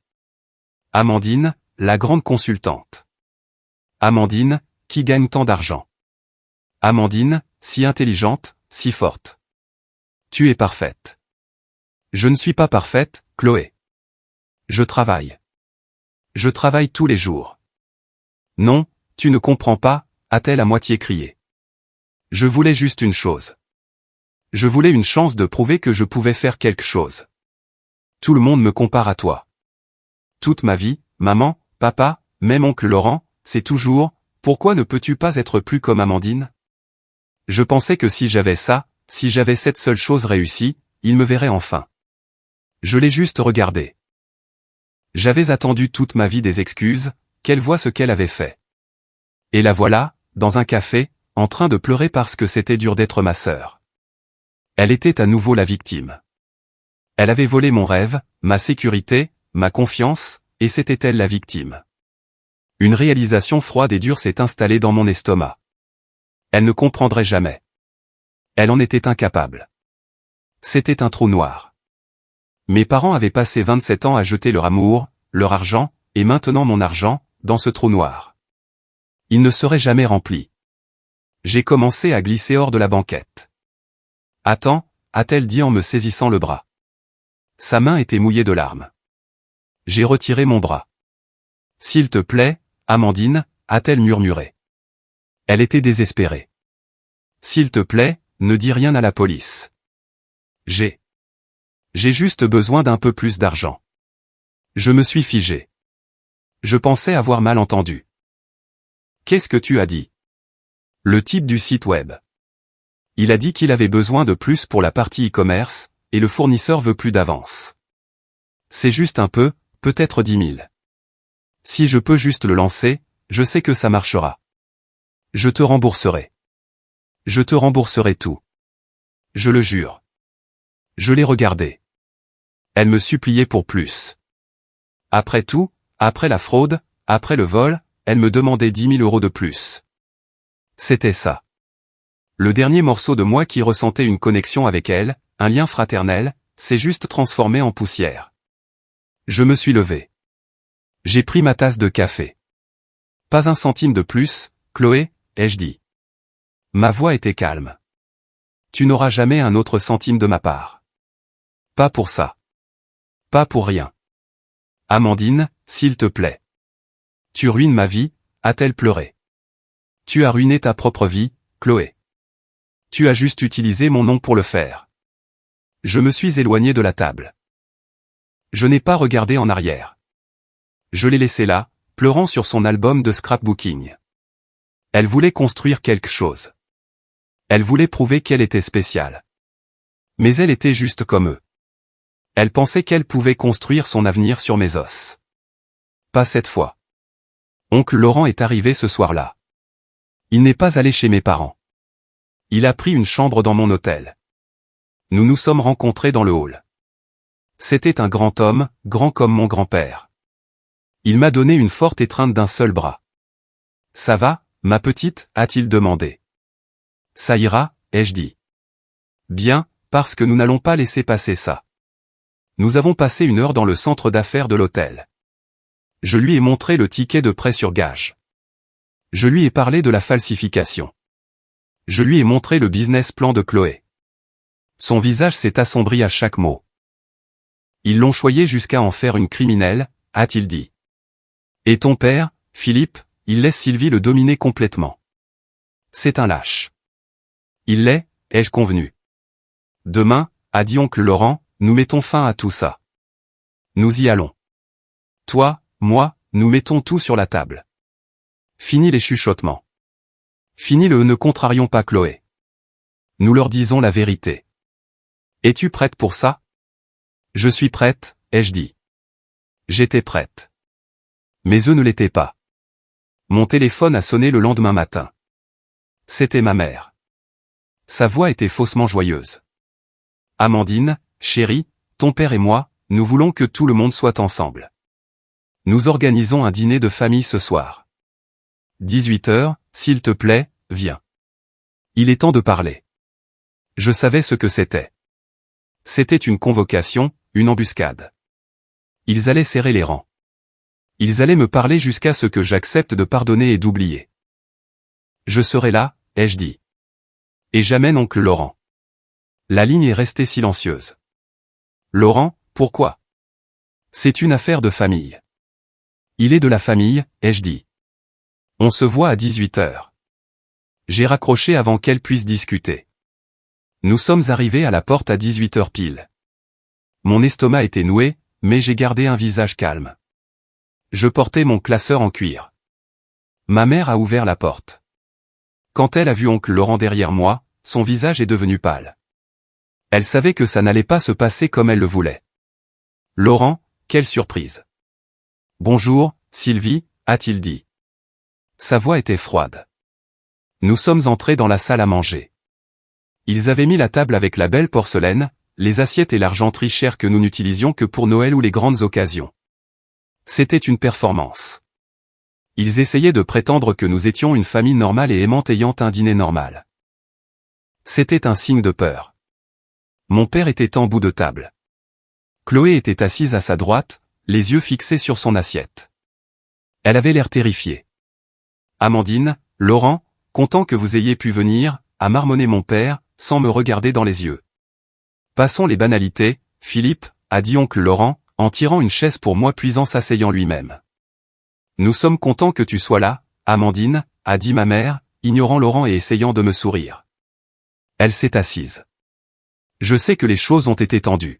Amandine, la grande consultante. Amandine, qui gagne tant d'argent. Amandine, si intelligente, si forte. Tu es parfaite. Je ne suis pas parfaite, Chloé. Je travaille. Je travaille tous les jours. Non, tu ne comprends pas, a-t-elle à moitié crié. Je voulais juste une chose. Je voulais une chance de prouver que je pouvais faire quelque chose. Tout le monde me compare à toi. Toute ma vie, maman, papa, même oncle Laurent, c'est toujours, pourquoi ne peux-tu pas être plus comme Amandine? Je pensais que si j'avais ça, si j'avais cette seule chose réussie, il me verrait enfin. Je l'ai juste regardé. J'avais attendu toute ma vie des excuses, qu'elle voie ce qu'elle avait fait. Et la voilà, dans un café, en train de pleurer parce que c'était dur d'être ma sœur. Elle était à nouveau la victime. Elle avait volé mon rêve, ma sécurité, ma confiance, et c'était elle la victime. Une réalisation froide et dure s'est installée dans mon estomac. Elle ne comprendrait jamais. Elle en était incapable. C'était un trou noir. Mes parents avaient passé 27 ans à jeter leur amour, leur argent, et maintenant mon argent, dans ce trou noir. Il ne serait jamais rempli. J'ai commencé à glisser hors de la banquette. « Attends » a-t-elle dit en me saisissant le bras. Sa main était mouillée de larmes. J'ai retiré mon bras. « S'il te plaît, Amandine » a-t-elle murmuré. Elle était désespérée. « S'il te plaît, ne dis rien à la police. J'ai juste besoin d'un peu plus d'argent. » Je me suis figé. Je pensais avoir mal entendu. « Qu'est-ce que tu as dit ?» Le type du site web. Il a dit qu'il avait besoin de plus pour la partie e-commerce, et le fournisseur veut plus d'avance. C'est juste un peu, peut-être 10 000. Si je peux juste le lancer, je sais que ça marchera. Je te rembourserai. Je te rembourserai tout. Je le jure. Je l'ai regardée. Elle me suppliait pour plus. Après tout, après la fraude, après le vol, elle me demandait 10 000 € de plus. C'était ça. Le dernier morceau de moi qui ressentait une connexion avec elle, un lien fraternel, s'est juste transformé en poussière. Je me suis levé. J'ai pris ma tasse de café. Pas un centime de plus, Chloé, ai-je dit. Ma voix était calme. Tu n'auras jamais un autre centime de ma part. Pas pour ça. Pas pour rien. Amandine, s'il te plaît. Tu ruines ma vie, a-t-elle pleuré. Tu as ruiné ta propre vie, Chloé. Tu as juste utilisé mon nom pour le faire. Je me suis éloigné de la table. Je n'ai pas regardé en arrière. Je l'ai laissée là, pleurant sur son album de scrapbooking. Elle voulait construire quelque chose. Elle voulait prouver qu'elle était spéciale. Mais elle était juste comme eux. Elle pensait qu'elle pouvait construire son avenir sur mes os. Pas cette fois. Oncle Laurent est arrivé ce soir-là. Il n'est pas allé chez mes parents. Il a pris une chambre dans mon hôtel. Nous nous sommes rencontrés dans le hall. C'était un grand homme, grand comme mon grand-père. Il m'a donné une forte étreinte d'un seul bras. « Ça va, ma petite » a-t-il demandé. « Ça ira » ai-je dit. « Bien, parce que nous n'allons pas laisser passer ça. » Nous avons passé 1 heure dans le centre d'affaires de l'hôtel. Je lui ai montré le ticket de prêt sur gage. Je lui ai parlé de la falsification. Je lui ai montré le business plan de Chloé. Son visage s'est assombri à chaque mot. Ils l'ont choyé jusqu'à en faire une criminelle, a-t-il dit. Et ton père, Philippe, il laisse Sylvie le dominer complètement. C'est un lâche. Il l'est, ai-je convenu. Demain, a dit oncle Laurent, nous mettons fin à tout ça. Nous y allons. Toi, moi, nous mettons tout sur la table. Fini les chuchotements. Fini le « ne contrarions pas Chloé ». Nous leur disons la vérité. Es-tu prête pour ça? Je suis prête, ai-je dit. J'étais prête. Mais eux ne l'étaient pas. Mon téléphone a sonné le lendemain matin. C'était ma mère. Sa voix était faussement joyeuse. Amandine, chérie, ton père et moi, nous voulons que tout le monde soit ensemble. Nous organisons un dîner de famille ce soir. 18 h, s'il te plaît, viens. Il est temps de parler. Je savais ce que c'était. C'était une convocation, une embuscade. Ils allaient serrer les rangs. Ils allaient me parler jusqu'à ce que j'accepte de pardonner et d'oublier. Je serai là, ai-je dit. Et j'amène oncle Laurent. La ligne est restée silencieuse. Laurent, pourquoi? C'est une affaire de famille. Il est de la famille, ai-je dit. On se voit à 18 h. J'ai raccroché avant qu'elle puisse discuter. Nous sommes arrivés à la porte à 18 h pile. Mon estomac était noué, mais j'ai gardé un visage calme. Je portais mon classeur en cuir. Ma mère a ouvert la porte. Quand elle a vu oncle Laurent derrière moi, son visage est devenu pâle. Elle savait que ça n'allait pas se passer comme elle le voulait. Laurent, quelle surprise. Bonjour, Sylvie, a-t-il dit. Sa voix était froide. Nous sommes entrés dans la salle à manger. Ils avaient mis la table avec la belle porcelaine, les assiettes et l'argenterie chère que nous n'utilisions que pour Noël ou les grandes occasions. C'était une performance. Ils essayaient de prétendre que nous étions une famille normale et aimante ayant un dîner normal. C'était un signe de peur. Mon père était en bout de table. Chloé était assise à sa droite, les yeux fixés sur son assiette. Elle avait l'air terrifiée. Amandine, Laurent, content que vous ayez pu venir, a marmonné mon père, sans me regarder dans les yeux. Passons les banalités, Philippe, a dit oncle Laurent, en tirant une chaise pour moi puis en s'asseyant lui-même. Nous sommes contents que tu sois là, Amandine, a dit ma mère, ignorant Laurent et essayant de me sourire. Elle s'est assise. Je sais que les choses ont été tendues.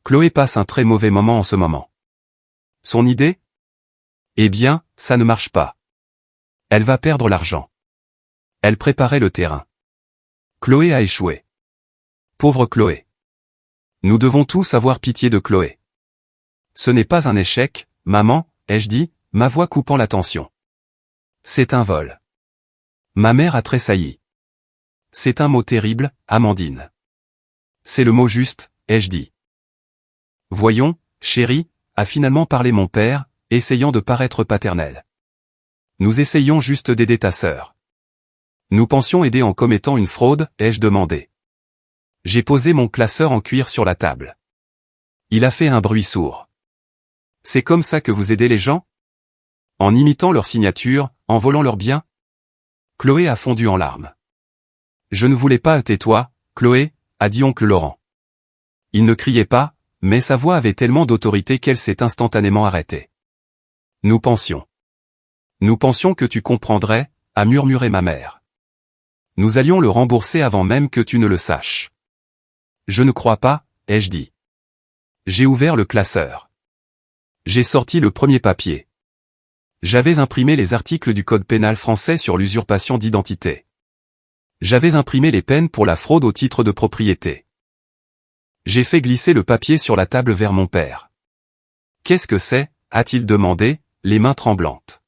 Chloé passe un très mauvais moment en ce moment. Son idée? Eh bien, ça ne marche pas. Elle va perdre l'argent. Elle préparait le terrain. Chloé a échoué. Pauvre Chloé. Nous devons tous avoir pitié de Chloé. Ce n'est pas un échec, maman, ai-je dit, ma voix coupant la tension. C'est un vol. Ma mère a tressailli. C'est un mot terrible, Amandine. C'est le mot juste, ai-je dit. Voyons, chérie, a finalement parlé mon père, essayant de paraître paternel. Nous essayons juste d'aider ta sœur. Nous pensions aider en commettant une fraude, ai-je demandé. J'ai posé mon classeur en cuir sur la table. Il a fait un bruit sourd. C'est comme ça que vous aidez les gens? En imitant leur signature, en volant leurs biens? Chloé a fondu en larmes. Je ne voulais pas, tais-toi, Chloé, a dit oncle Laurent. Il ne criait pas, mais sa voix avait tellement d'autorité qu'elle s'est instantanément arrêtée. Nous pensions que tu comprendrais, a murmuré ma mère. Nous allions le rembourser avant même que tu ne le saches. Je ne crois pas, ai-je dit. J'ai ouvert le classeur. J'ai sorti le premier papier. J'avais imprimé les articles du Code pénal français sur l'usurpation d'identité. J'avais imprimé les peines pour la fraude au titre de propriété. J'ai fait glisser le papier sur la table vers mon père. Qu'est-ce que c'est, a-t-il demandé, les mains tremblantes.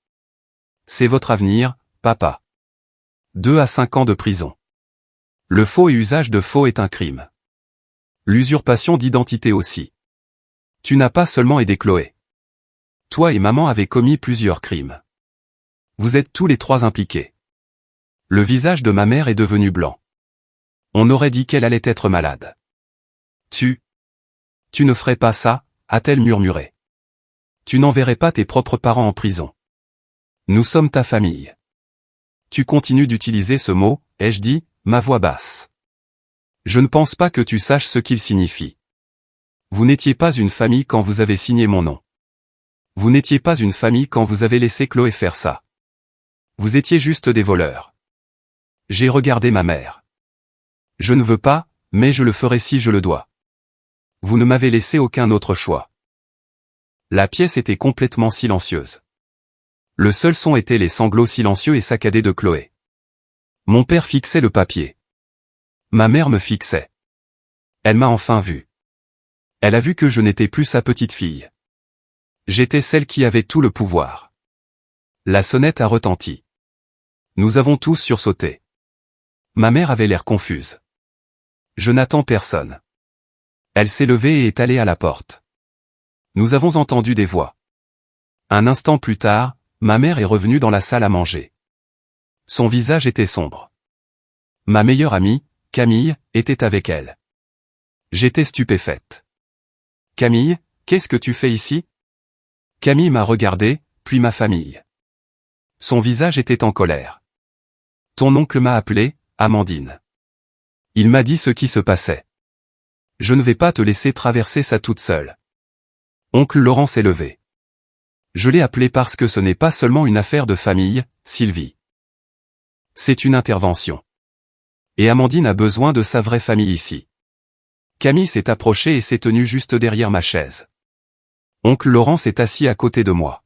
C'est votre avenir, papa. 2 à 5 ans de prison. Le faux et usage de faux est un crime. L'usurpation d'identité aussi. Tu n'as pas seulement aidé Chloé. Toi et maman avez commis plusieurs crimes. Vous êtes tous les trois impliqués. Le visage de ma mère est devenu blanc. On aurait dit qu'elle allait être malade. Tu ne ferais pas ça, a-t-elle murmuré. Tu n'enverrais pas tes propres parents en prison. Nous sommes ta famille. Tu continues d'utiliser ce mot, ai-je dit, ma voix basse. Je ne pense pas que tu saches ce qu'il signifie. Vous n'étiez pas une famille quand vous avez signé mon nom. Vous n'étiez pas une famille quand vous avez laissé Chloé faire ça. Vous étiez juste des voleurs. J'ai regardé ma mère. Je ne veux pas, mais je le ferai si je le dois. Vous ne m'avez laissé aucun autre choix. La pièce était complètement silencieuse. Le seul son était les sanglots silencieux et saccadés de Chloé. Mon père fixait le papier. Ma mère me fixait. Elle m'a enfin vu. Elle a vu que je n'étais plus sa petite fille. J'étais celle qui avait tout le pouvoir. La sonnette a retenti. Nous avons tous sursauté. Ma mère avait l'air confuse. Je n'attends personne. Elle s'est levée et est allée à la porte. Nous avons entendu des voix. Un instant plus tard, ma mère est revenue dans la salle à manger. Son visage était sombre. Ma meilleure amie, Camille, était avec elle. J'étais stupéfaite. Camille, qu'est-ce que tu fais ici? Camille m'a regardé, puis ma famille. Son visage était en colère. Ton oncle m'a appelé, Amandine. Il m'a dit ce qui se passait. Je ne vais pas te laisser traverser ça toute seule. Oncle Laurent s'est levé. Je l'ai appelé parce que ce n'est pas seulement une affaire de famille, Sylvie. C'est une intervention. Et Amandine a besoin de sa vraie famille ici. Camille s'est approchée et s'est tenue juste derrière ma chaise. Oncle Laurent s'est assis à côté de moi.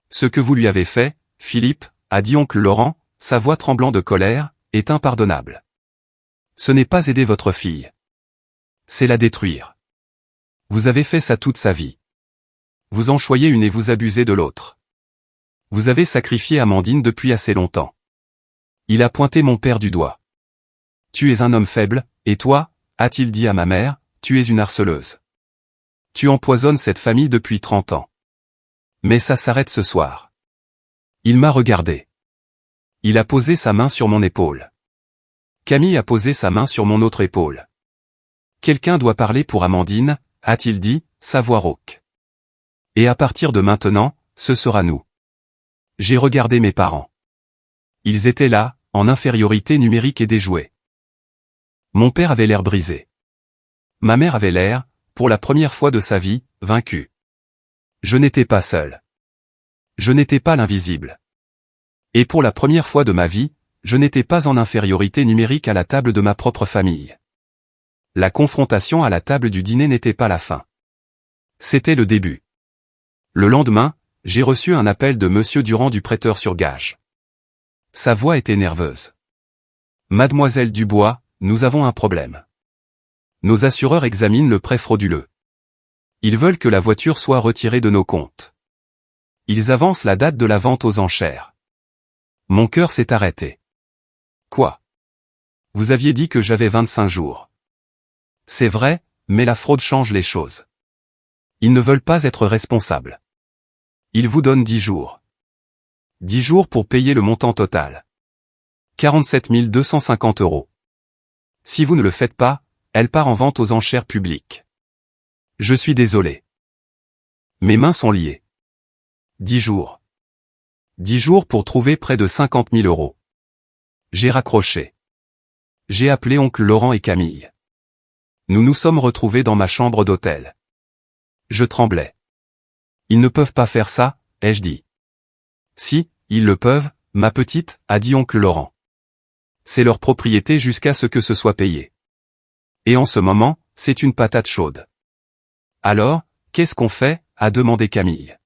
Ce que vous lui avez fait, Philippe, a dit oncle Laurent, sa voix tremblant de colère, est impardonnable. Ce n'est pas aider votre fille. C'est la détruire. Vous avez fait ça toute sa vie. Vous en choyez une et vous abusez de l'autre. Vous avez sacrifié Amandine depuis assez longtemps. Il a pointé mon père du doigt. Tu es un homme faible, et toi, a-t-il dit à ma mère, tu es une harceleuse. Tu empoisonnes cette famille depuis 30 ans. Mais ça s'arrête ce soir. Il m'a regardé. Il a posé sa main sur mon épaule. Camille a posé sa main sur mon autre épaule. Quelqu'un doit parler pour Amandine, a-t-il dit, sa voix rauque. Et à partir de maintenant, ce sera nous. J'ai regardé mes parents. Ils étaient là, en infériorité numérique et déjoués. Mon père avait l'air brisé. Ma mère avait l'air, pour la première fois de sa vie, vaincue. Je n'étais pas seul. Je n'étais pas l'invisible. Et pour la première fois de ma vie, je n'étais pas en infériorité numérique à la table de ma propre famille. La confrontation à la table du dîner n'était pas la fin. C'était le début. Le lendemain, j'ai reçu un appel de Monsieur Durand du prêteur sur gage. Sa voix était nerveuse. Mademoiselle Dubois, nous avons un problème. Nos assureurs examinent le prêt frauduleux. Ils veulent que la voiture soit retirée de nos comptes. Ils avancent la date de la vente aux enchères. Mon cœur s'est arrêté. Quoi? Vous aviez dit que j'avais 25 jours. C'est vrai, mais la fraude change les choses. Ils ne veulent pas être responsables. Ils vous donnent 10 jours. 10 jours pour payer le montant total. 47 250 €. Si vous ne le faites pas, elle part en vente aux enchères publiques. Je suis désolé. Mes mains sont liées. 10 jours. 10 jours pour trouver près de 50 000 €. J'ai raccroché. J'ai appelé oncle Laurent et Camille. Nous nous sommes retrouvés dans ma chambre d'hôtel. Je tremblais. Ils ne peuvent pas faire ça, ai-je dit. Si, ils le peuvent, ma petite, a dit oncle Laurent. C'est leur propriété jusqu'à ce que ce soit payé. Et en ce moment, c'est une patate chaude. Alors, qu'est-ce qu'on fait, a demandé Camille.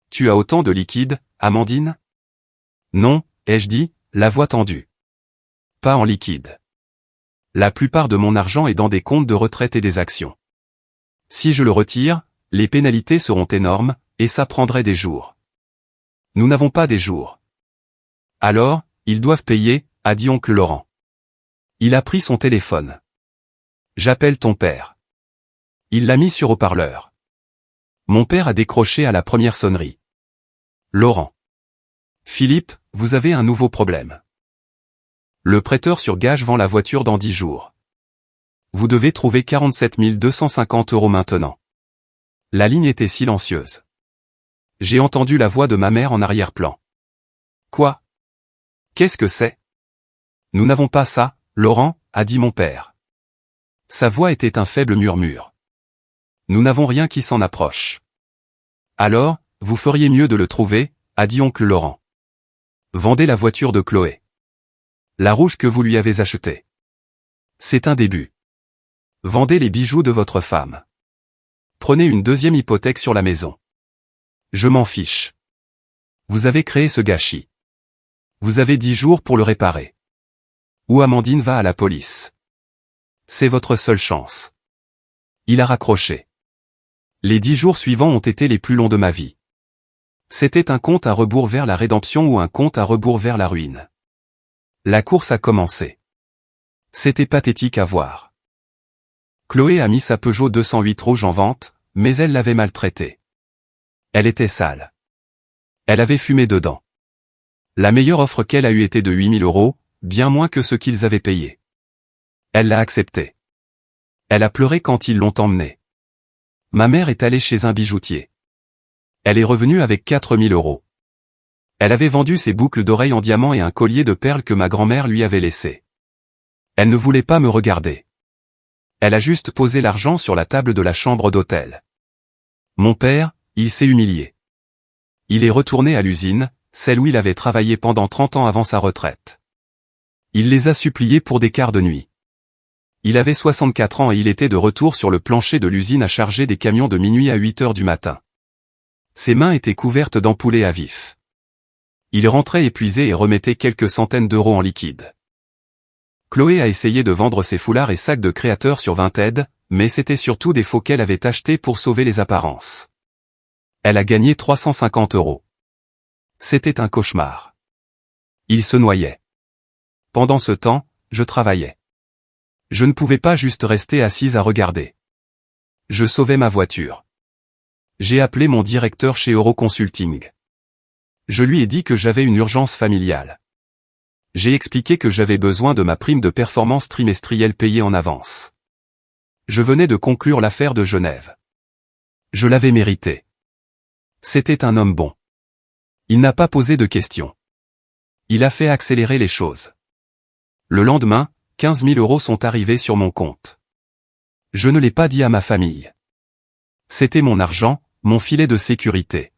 Tu as autant de liquide, Amandine? Non, ai-je dit, la voix tendue. Pas en liquide. La plupart de mon argent est dans des comptes de retraite et des actions. Si je le retire, les pénalités seront énormes, et ça prendrait des jours. Nous n'avons pas des jours. Alors, ils doivent payer, a dit oncle Laurent. Il a pris son téléphone. J'appelle ton père. Il l'a mis sur haut-parleur. Mon père a décroché à la première sonnerie. Laurent. Philippe, vous avez un nouveau problème. Le prêteur sur gage vend la voiture dans 10 jours. Vous devez trouver 47 250 € maintenant. La ligne était silencieuse. J'ai entendu la voix de ma mère en arrière-plan. Quoi? Qu'est-ce que c'est? Nous n'avons pas ça, Laurent, a dit mon père. Sa voix était un faible murmure. Nous n'avons rien qui s'en approche. Alors, vous feriez mieux de le trouver, a dit oncle Laurent. Vendez la voiture de Chloé. La rouge que vous lui avez achetée. C'est un début. Vendez les bijoux de votre femme. Prenez une deuxième hypothèque sur la maison. Je m'en fiche. Vous avez créé ce gâchis. Vous avez 10 jours pour le réparer. Ou Amandine va à la police. C'est votre seule chance. Il a raccroché. Les 10 jours suivants ont été les plus longs de ma vie. C'était un compte à rebours vers la rédemption ou un compte à rebours vers la ruine. La course a commencé. C'était pathétique à voir. Chloé a mis sa Peugeot 208 rouge en vente, mais elle l'avait maltraitée. Elle était sale. Elle avait fumé dedans. La meilleure offre qu'elle a eue était de 8 000 €, bien moins que ce qu'ils avaient payé. Elle l'a accepté. Elle a pleuré quand ils l'ont emmenée. Ma mère est allée chez un bijoutier. Elle est revenue avec 4 000 €. Elle avait vendu ses boucles d'oreilles en diamant et un collier de perles que ma grand-mère lui avait laissé. Elle ne voulait pas me regarder. Elle a juste posé l'argent sur la table de la chambre d'hôtel. Mon père, il s'est humilié. Il est retourné à l'usine, celle où il avait travaillé pendant 30 ans avant sa retraite. Il les a suppliés pour des quarts de nuit. Il avait 64 ans et il était de retour sur le plancher de l'usine à charger des camions de minuit à 8 heures du matin. Ses mains étaient couvertes d'ampoules à vif. Il rentrait épuisé et remettait quelques centaines d'euros en liquide. Chloé a essayé de vendre ses foulards et sacs de créateurs sur Vinted, mais c'était surtout des faux qu'elle avait achetés pour sauver les apparences. Elle a gagné 350 euros. C'était un cauchemar. Il se noyait. Pendant ce temps, je travaillais. Je ne pouvais pas juste rester assise à regarder. Je sauvais ma voiture. J'ai appelé mon directeur chez Euroconsulting. Je lui ai dit que j'avais une urgence familiale. J'ai expliqué que j'avais besoin de ma prime de performance trimestrielle payée en avance. Je venais de conclure l'affaire de Genève. Je l'avais mérité. C'était un homme bon. Il n'a pas posé de questions. Il a fait accélérer les choses. Le lendemain, 15 000 euros sont arrivés sur mon compte. Je ne l'ai pas dit à ma famille. C'était mon argent, mon filet de sécurité.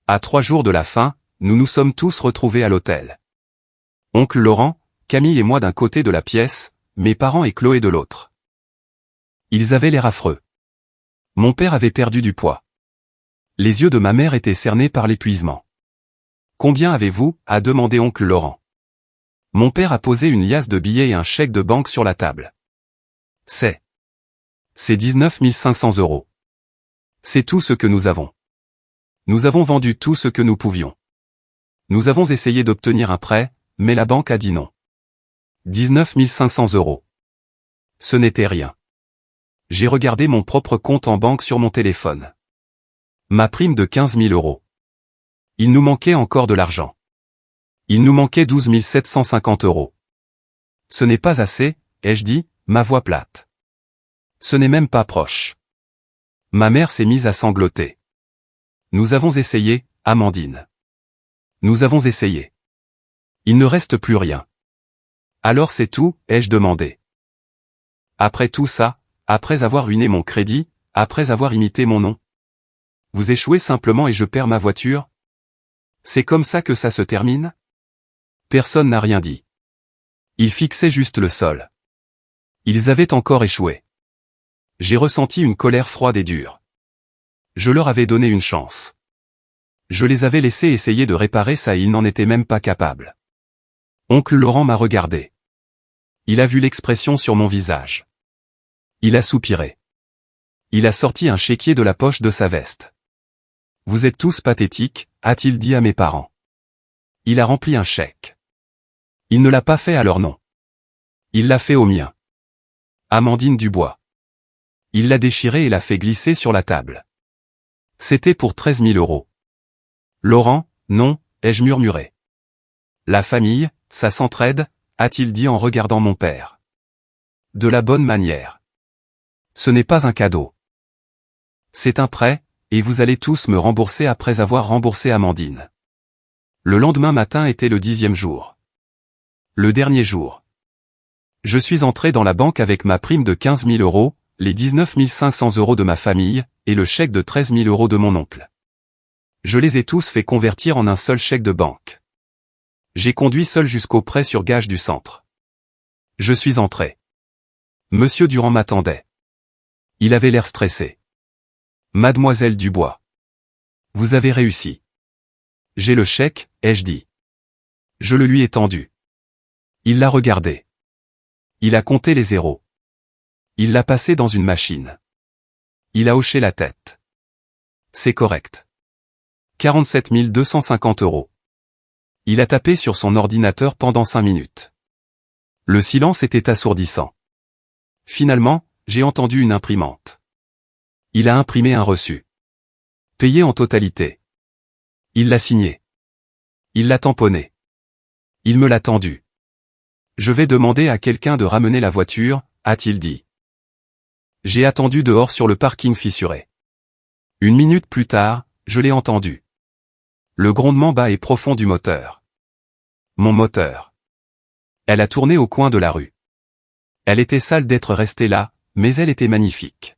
À 3 jours de la fin, nous nous sommes tous retrouvés à l'hôtel. Oncle Laurent, Camille et moi d'un côté de la pièce, mes parents et Chloé de l'autre. Ils avaient l'air affreux. Mon père avait perdu du poids. Les yeux de ma mère étaient cernés par l'épuisement. « Combien avez-vous » a demandé oncle Laurent. Mon père a posé une liasse de billets et un chèque de banque sur la table. C'est 19 500 euros. C'est tout ce que nous avons. Nous avons vendu tout ce que nous pouvions. Nous avons essayé d'obtenir un prêt, mais la banque a dit non. 19 500 euros. Ce n'était rien. J'ai regardé mon propre compte en banque sur mon téléphone. Ma prime de 15 000 euros. Il nous manquait encore de l'argent. Il nous manquait 12 750 euros. Ce n'est pas assez, ai-je dit, ma voix plate. Ce n'est même pas proche. Ma mère s'est mise à sangloter. Nous avons essayé, Amandine. Nous avons essayé. Il ne reste plus rien. Alors c'est tout, ai-je demandé. Après tout ça, après avoir ruiné mon crédit, après avoir imité mon nom. Vous échouez simplement et je perds ma voiture? C'est comme ça que ça se termine? Personne n'a rien dit. Ils fixaient juste le sol. Ils avaient encore échoué. J'ai ressenti une colère froide et dure. Je leur avais donné une chance. Je les avais laissés essayer de réparer ça et ils n'en étaient même pas capables. Oncle Laurent m'a regardé. Il a vu l'expression sur mon visage. Il a soupiré. Il a sorti un chéquier de la poche de sa veste. Vous êtes tous pathétiques, a-t-il dit à mes parents. Il a rempli un chèque. Il ne l'a pas fait à leur nom. Il l'a fait au mien. Amandine Dubois. Il l'a déchiré et l'a fait glisser sur la table. C'était pour 13 000 euros. Laurent, non, ai-je murmuré. La famille, ça s'entraide, a-t-il dit en regardant mon père. De la bonne manière. Ce n'est pas un cadeau. C'est un prêt, et vous allez tous me rembourser après avoir remboursé Amandine. Le lendemain matin était le 10e jour. Le dernier jour. Je suis entré dans la banque avec ma prime de 15 000 euros, les 19 500 euros de ma famille, et le chèque de 13 000 euros de mon oncle. Je les ai tous fait convertir en un seul chèque de banque. J'ai conduit seul jusqu'au prêt sur gage du centre. Je suis entré. Monsieur Durand m'attendait. Il avait l'air stressé. Mademoiselle Dubois. Vous avez réussi. J'ai le chèque, ai-je dit. Je le lui ai tendu. Il l'a regardé. Il a compté les zéros. Il l'a passé dans une machine. Il a hoché la tête. C'est correct. 47 250 euros. Il a tapé sur son ordinateur pendant 5 minutes. Le silence était assourdissant. Finalement, j'ai entendu une imprimante. Il a imprimé un reçu. Payé en totalité. Il l'a signé. Il l'a tamponné. Il me l'a tendu. Je vais demander à quelqu'un de ramener la voiture, a-t-il dit. J'ai attendu dehors sur le parking fissuré. 1 minute plus tard, je l'ai entendu. Le grondement bas et profond du moteur. Mon moteur. Elle a tourné au coin de la rue. Elle était sale d'être restée là, mais elle était magnifique.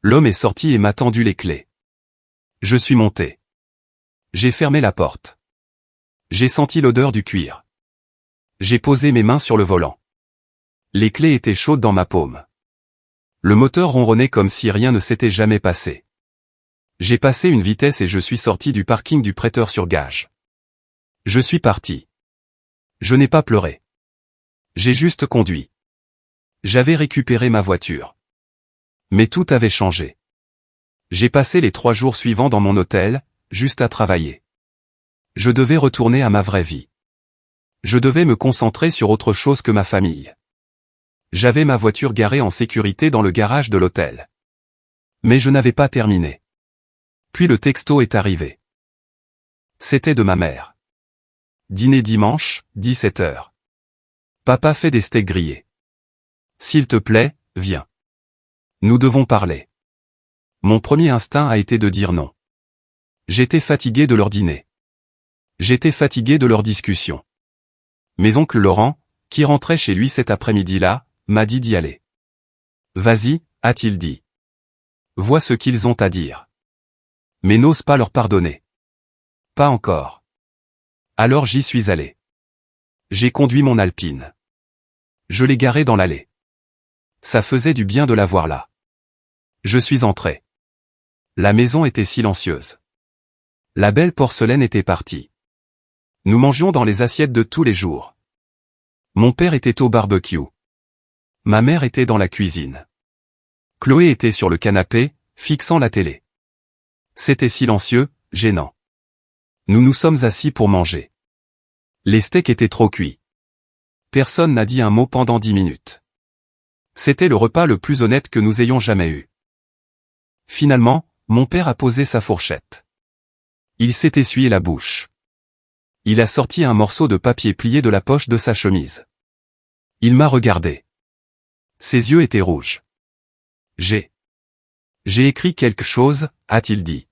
L'homme est sorti et m'a tendu les clés. Je suis monté. J'ai fermé la porte. J'ai senti l'odeur du cuir. J'ai posé mes mains sur le volant. Les clés étaient chaudes dans ma paume. Le moteur ronronnait comme si rien ne s'était jamais passé. J'ai passé une vitesse et je suis sorti du parking du prêteur sur gage. Je suis parti. Je n'ai pas pleuré. J'ai juste conduit. J'avais récupéré ma voiture. Mais tout avait changé. J'ai passé les 3 jours suivants dans mon hôtel, juste à travailler. Je devais retourner à ma vraie vie. Je devais me concentrer sur autre chose que ma famille. J'avais ma voiture garée en sécurité dans le garage de l'hôtel. Mais je n'avais pas terminé. Puis le texto est arrivé. C'était de ma mère. Dîner dimanche, 17h. Papa fait des steaks grillés. S'il te plaît, viens. Nous devons parler. Mon premier instinct a été de dire non. J'étais fatigué de leur dîner. J'étais fatigué de leur discussion. Mais oncle Laurent, qui rentrait chez lui cet après-midi-là, m'a dit d'y aller. Vas-y, a-t-il dit. Vois ce qu'ils ont à dire. Mais n'ose pas leur pardonner. Pas encore. Alors j'y suis allé. J'ai conduit mon Alpine. Je l'ai garée dans l'allée. Ça faisait du bien de la voir là. Je suis entré. La maison était silencieuse. La belle porcelaine était partie. Nous mangions dans les assiettes de tous les jours. Mon père était au barbecue. Ma mère était dans la cuisine. Chloé était sur le canapé, fixant la télé. C'était silencieux, gênant. Nous nous sommes assis pour manger. Les steaks étaient trop cuits. Personne n'a dit un mot pendant 10 minutes. C'était le repas le plus honnête que nous ayons jamais eu. Finalement, mon père a posé sa fourchette. Il s'est essuyé la bouche. Il a sorti un morceau de papier plié de la poche de sa chemise. Il m'a regardé. Ses yeux étaient rouges. J'ai écrit quelque chose, a-t-il dit.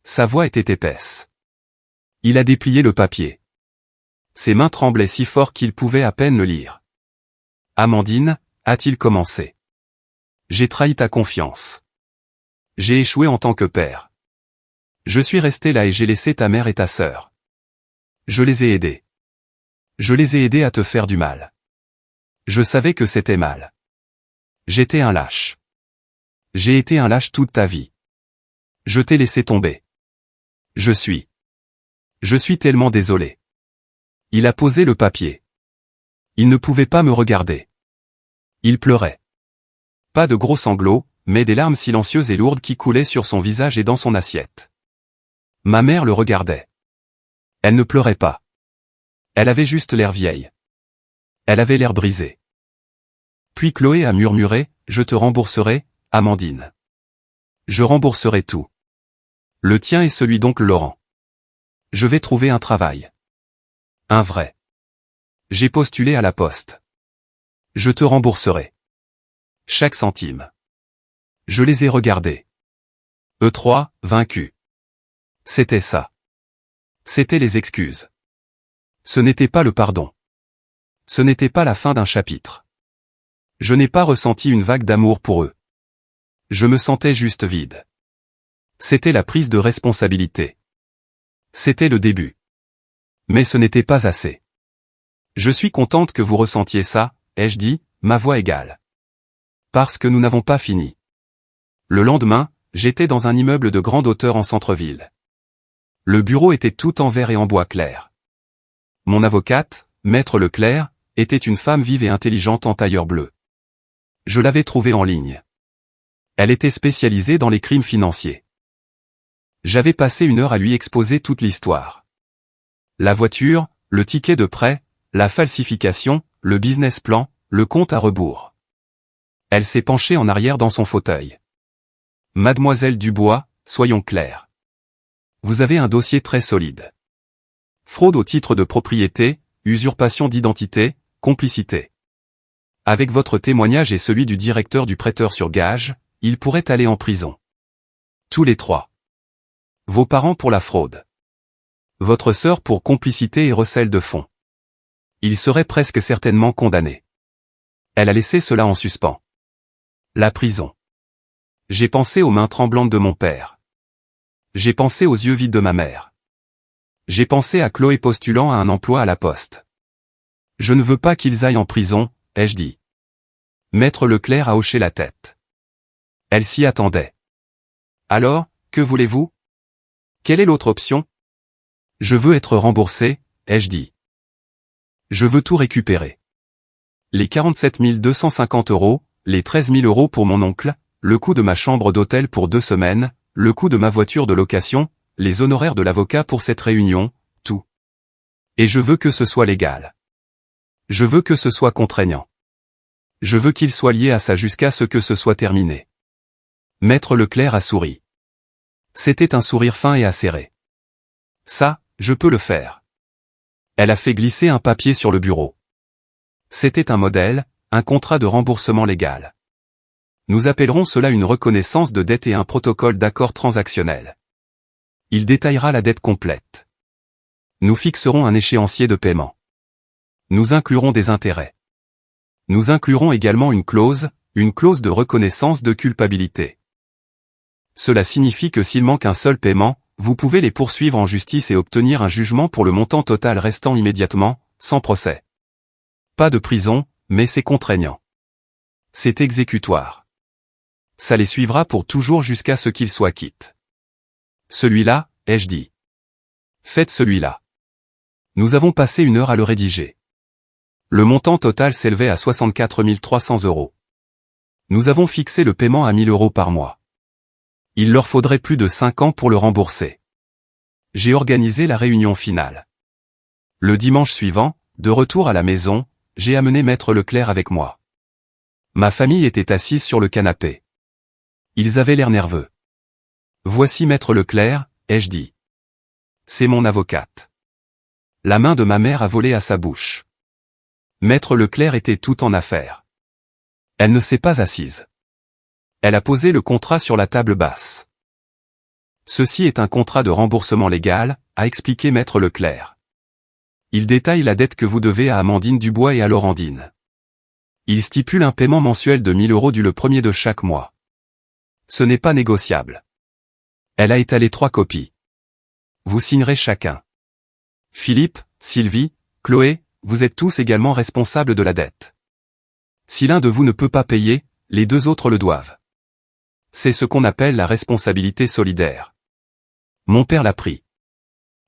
Sa voix était épaisse. Il a déplié le papier. Ses mains tremblaient si fort qu'il pouvait à peine le lire. Amandine, a-t-il commencé. J'ai trahi ta confiance. J'ai échoué en tant que père. Je suis resté là et j'ai laissé ta mère et ta sœur. Je les ai aidés. Je les ai aidés à te faire du mal. Je savais que c'était mal. J'étais un lâche. J'ai été un lâche toute ta vie. Je t'ai laissé tomber. Je suis tellement désolé. Il a posé le papier. Il ne pouvait pas me regarder. Il pleurait. Pas de gros sanglots, mais des larmes silencieuses et lourdes qui coulaient sur son visage et dans son assiette. Ma mère le regardait. Elle ne pleurait pas. Elle avait juste l'air vieille. Elle avait l'air brisée. Puis Chloé a murmuré, « Je te rembourserai, Amandine. Je rembourserai tout. Le tien et celui d'oncle Laurent. Je vais trouver un travail. Un vrai. J'ai postulé à la poste. Je te rembourserai. Chaque centime. » Je les ai regardés. Eux 3, vaincus. C'était ça. C'était les excuses. Ce n'était pas le pardon. Ce n'était pas la fin d'un chapitre. Je n'ai pas ressenti une vague d'amour pour eux. Je me sentais juste vide. C'était la prise de responsabilité. C'était le début. Mais ce n'était pas assez. Je suis contente que vous ressentiez ça, ai-je dit, ma voix égale. Parce que nous n'avons pas fini. Le lendemain, j'étais dans un immeuble de grande hauteur en centre-ville. Le bureau était tout en verre et en bois clair. Mon avocate, Maître Leclerc, était une femme vive et intelligente en tailleur bleu. Je l'avais trouvée en ligne. Elle était spécialisée dans les crimes financiers. J'avais passé 1 heure à lui exposer toute l'histoire. La voiture, le ticket de prêt, la falsification, le business plan, le compte à rebours. Elle s'est penchée en arrière dans son fauteuil. Mademoiselle Dubois, soyons clairs. Vous avez un dossier très solide. Fraude au titre de propriété, usurpation d'identité, complicité. Avec votre témoignage et celui du directeur du prêteur sur gage, il pourrait aller en prison. Tous les 3. Vos parents pour la fraude. Votre sœur pour complicité et recel de fonds. Il serait presque certainement condamné. Elle a laissé cela en suspens. La prison. J'ai pensé aux mains tremblantes de mon père. J'ai pensé aux yeux vides de ma mère. J'ai pensé à Chloé postulant à un emploi à la poste. Je ne veux pas qu'ils aillent en prison, ai-je dit. Maître Leclerc a hoché la tête. Elle s'y attendait. Alors, que voulez-vous? Quelle est l'autre option? Je veux être remboursé, ai-je dit. Je veux tout récupérer. Les 47 250 €, les 13 000 € pour mon oncle, le coût de ma chambre d'hôtel pour 2 semaines, le coût de ma voiture de location, les honoraires de l'avocat pour cette réunion, tout. Et je veux que ce soit légal. Je veux que ce soit contraignant. Je veux qu'il soit lié à ça jusqu'à ce que ce soit terminé. Maître Leclerc a souri. C'était un sourire fin et acéré. Ça, je peux le faire. Elle a fait glisser un papier sur le bureau. C'était un modèle, un contrat de remboursement légal. Nous appellerons cela une reconnaissance de dette et un protocole d'accord transactionnel. Il détaillera la dette complète. Nous fixerons un échéancier de paiement. Nous inclurons des intérêts. Nous inclurons également une clause de reconnaissance de culpabilité. Cela signifie que s'il manque un seul paiement, vous pouvez les poursuivre en justice et obtenir un jugement pour le montant total restant immédiatement, sans procès. Pas de prison, mais c'est contraignant. C'est exécutoire. Ça les suivra pour toujours jusqu'à ce qu'ils soient quittes. Celui-là, ai-je dit. Faites celui-là. Nous avons passé 1 heure à le rédiger. Le montant total s'élevait à 64 300 €. Nous avons fixé le paiement à 1 000 € par mois. Il leur faudrait plus de 5 ans pour le rembourser. J'ai organisé la réunion finale. Le dimanche suivant, de retour à la maison, j'ai amené Maître Leclerc avec moi. Ma famille était assise sur le canapé. Ils avaient l'air nerveux. Voici Maître Leclerc, ai-je dit. C'est mon avocate. La main de ma mère a volé à sa bouche. Maître Leclerc était tout en affaires. Elle ne s'est pas assise. Elle a posé le contrat sur la table basse. Ceci est un contrat de remboursement légal, a expliqué Maître Leclerc. Il détaille la dette que vous devez à Amandine Dubois et à Laurendine. Il stipule un paiement mensuel de 1 000 € dû le premier de chaque mois. Ce n'est pas négociable. Elle a étalé 3 copies. Vous signerez chacun. Philippe, Sylvie, Chloé, vous êtes tous également responsables de la dette. Si l'un de vous ne peut pas payer, les 2 autres le doivent. C'est ce qu'on appelle la responsabilité solidaire. Mon père l'a pris.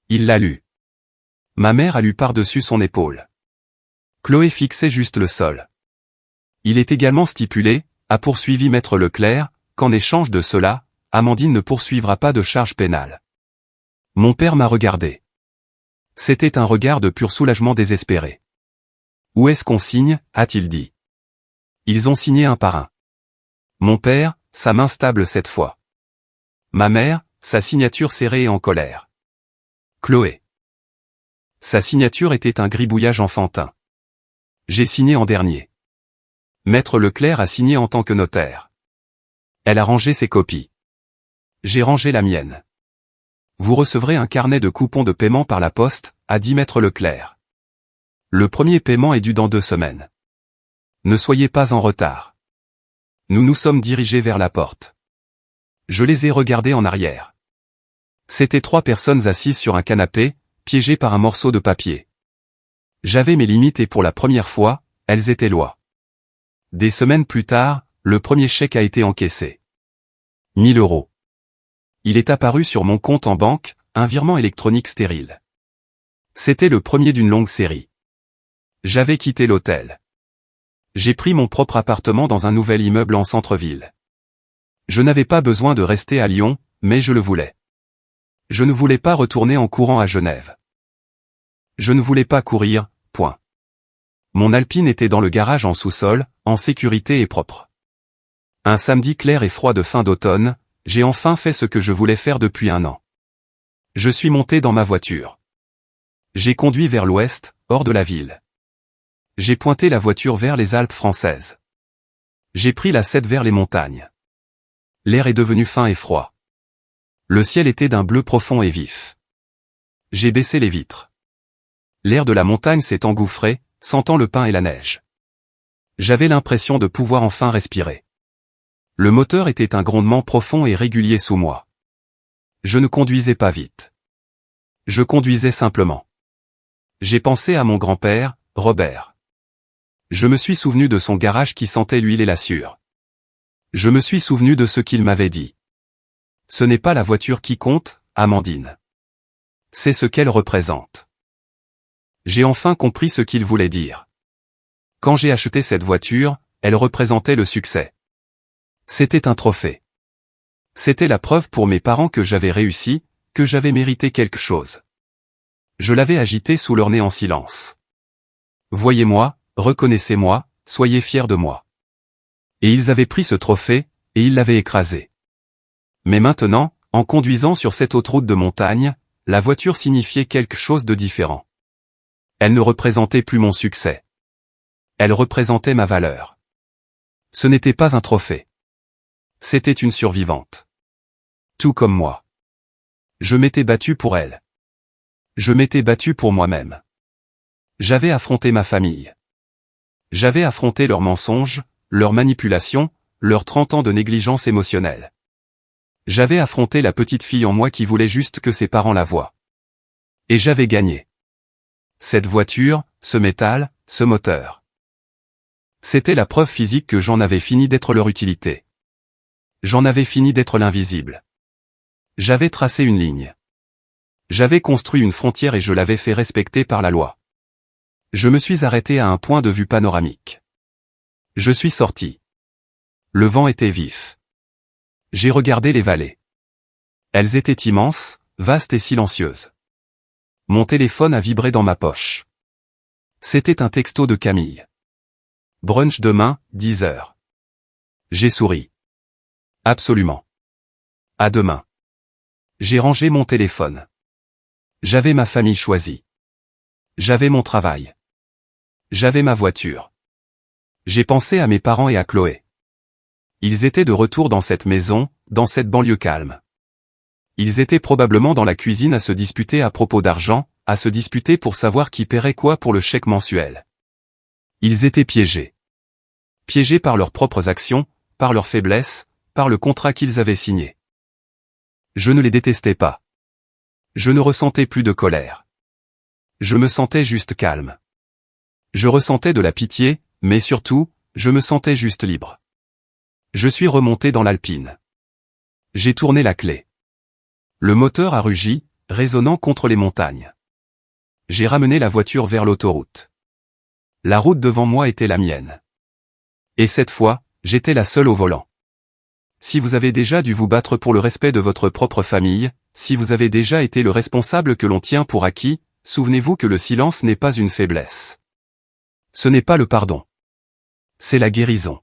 Il l'a lu. Ma mère a lu par-dessus son épaule. Chloé fixait juste le sol. Il est également stipulé, a poursuivi Maître Leclerc, qu'en échange de cela, Amandine ne poursuivra pas de charge pénale. Mon père m'a regardé. C'était un regard de pur soulagement désespéré. Où est-ce qu'on signe, a-t-il dit. Ils ont signé un par un. Mon père, sa main stable cette fois. Ma mère, sa signature serrée et en colère. Chloé. Sa signature était un gribouillage enfantin. J'ai signé en dernier. Maître Leclerc a signé en tant que notaire. Elle a rangé ses copies. J'ai rangé la mienne. Vous recevrez un carnet de coupons de paiement par la poste, a dit Maître Leclerc. Le premier paiement est dû dans 2 semaines. Ne soyez pas en retard. Nous nous sommes dirigés vers la porte. Je les ai regardés en arrière. C'étaient 3 personnes assises sur un canapé, piégées par un morceau de papier. J'avais mes limites et pour la première fois, elles étaient lois. Des semaines plus tard, le premier chèque a été encaissé. 1 000 €. Il est apparu sur mon compte en banque, un virement électronique stérile. C'était le premier d'une longue série. J'avais quitté l'hôtel. J'ai pris mon propre appartement dans un nouvel immeuble en centre-ville. Je n'avais pas besoin de rester à Lyon, mais je le voulais. Je ne voulais pas retourner en courant à Genève. Je ne voulais pas courir, point. Mon Alpine était dans le garage en sous-sol, en sécurité et propre. Un samedi clair et froid de fin d'automne, j'ai enfin fait ce que je voulais faire depuis 1 an. Je suis monté dans ma voiture. J'ai conduit vers l'ouest, hors de la ville. J'ai pointé la voiture vers les Alpes françaises. J'ai pris la 7 vers les montagnes. L'air est devenu fin et froid. Le ciel était d'un bleu profond et vif. J'ai baissé les vitres. L'air de la montagne s'est engouffré, sentant le pain et la neige. J'avais l'impression de pouvoir enfin respirer. Le moteur était un grondement profond et régulier sous moi. Je ne conduisais pas vite. Je conduisais simplement. J'ai pensé à mon grand-père, Robert. Je me suis souvenu de son garage qui sentait l'huile et la sueur. Je me suis souvenu de ce qu'il m'avait dit. Ce n'est pas la voiture qui compte, Amandine. C'est ce qu'elle représente. J'ai enfin compris ce qu'il voulait dire. Quand j'ai acheté cette voiture, elle représentait le succès. C'était un trophée. C'était la preuve pour mes parents que j'avais réussi, que j'avais mérité quelque chose. Je l'avais agité sous leur nez en silence. Voyez-moi, reconnaissez-moi, soyez fiers de moi. Et ils avaient pris ce trophée, et ils l'avaient écrasé. Mais maintenant, en conduisant sur cette autoroute de montagne, la voiture signifiait quelque chose de différent. Elle ne représentait plus mon succès. Elle représentait ma valeur. Ce n'était pas un trophée. C'était une survivante. Tout comme moi. Je m'étais battu pour elle. Je m'étais battu pour moi-même. J'avais affronté ma famille. J'avais affronté leurs mensonges, leurs manipulations, leurs 30 ans de négligence émotionnelle. J'avais affronté la petite fille en moi qui voulait juste que ses parents la voient. Et j'avais gagné. Cette voiture, ce métal, ce moteur. C'était la preuve physique que j'en avais fini d'être leur utilité. J'en avais fini d'être l'invisible. J'avais tracé une ligne. J'avais construit une frontière et je l'avais fait respecter par la loi. Je me suis arrêté à un point de vue panoramique. Je suis sorti. Le vent était vif. J'ai regardé les vallées. Elles étaient immenses, vastes et silencieuses. Mon téléphone a vibré dans ma poche. C'était un texto de Camille. Brunch demain, 10 heures. J'ai souri. Absolument. À demain. J'ai rangé mon téléphone. J'avais ma famille choisie. J'avais mon travail. J'avais ma voiture. J'ai pensé à mes parents et à Chloé. Ils étaient de retour dans cette maison, dans cette banlieue calme. Ils étaient probablement dans la cuisine à se disputer à propos d'argent, à se disputer pour savoir qui paierait quoi pour le chèque mensuel. Ils étaient piégés. Piégés par leurs propres actions, par leurs faiblesses, par le contrat qu'ils avaient signé. Je ne les détestais pas. Je ne ressentais plus de colère. Je me sentais juste calme. Je ressentais de la pitié, mais surtout, je me sentais juste libre. Je suis remonté dans l'Alpine. J'ai tourné la clé. Le moteur a rugi, résonnant contre les montagnes. J'ai ramené la voiture vers l'autoroute. La route devant moi était la mienne. Et cette fois, j'étais la seule au volant. Si vous avez déjà dû vous battre pour le respect de votre propre famille, si vous avez déjà été le responsable que l'on tient pour acquis, souvenez-vous que le silence n'est pas une faiblesse. Ce n'est pas le pardon. C'est la guérison.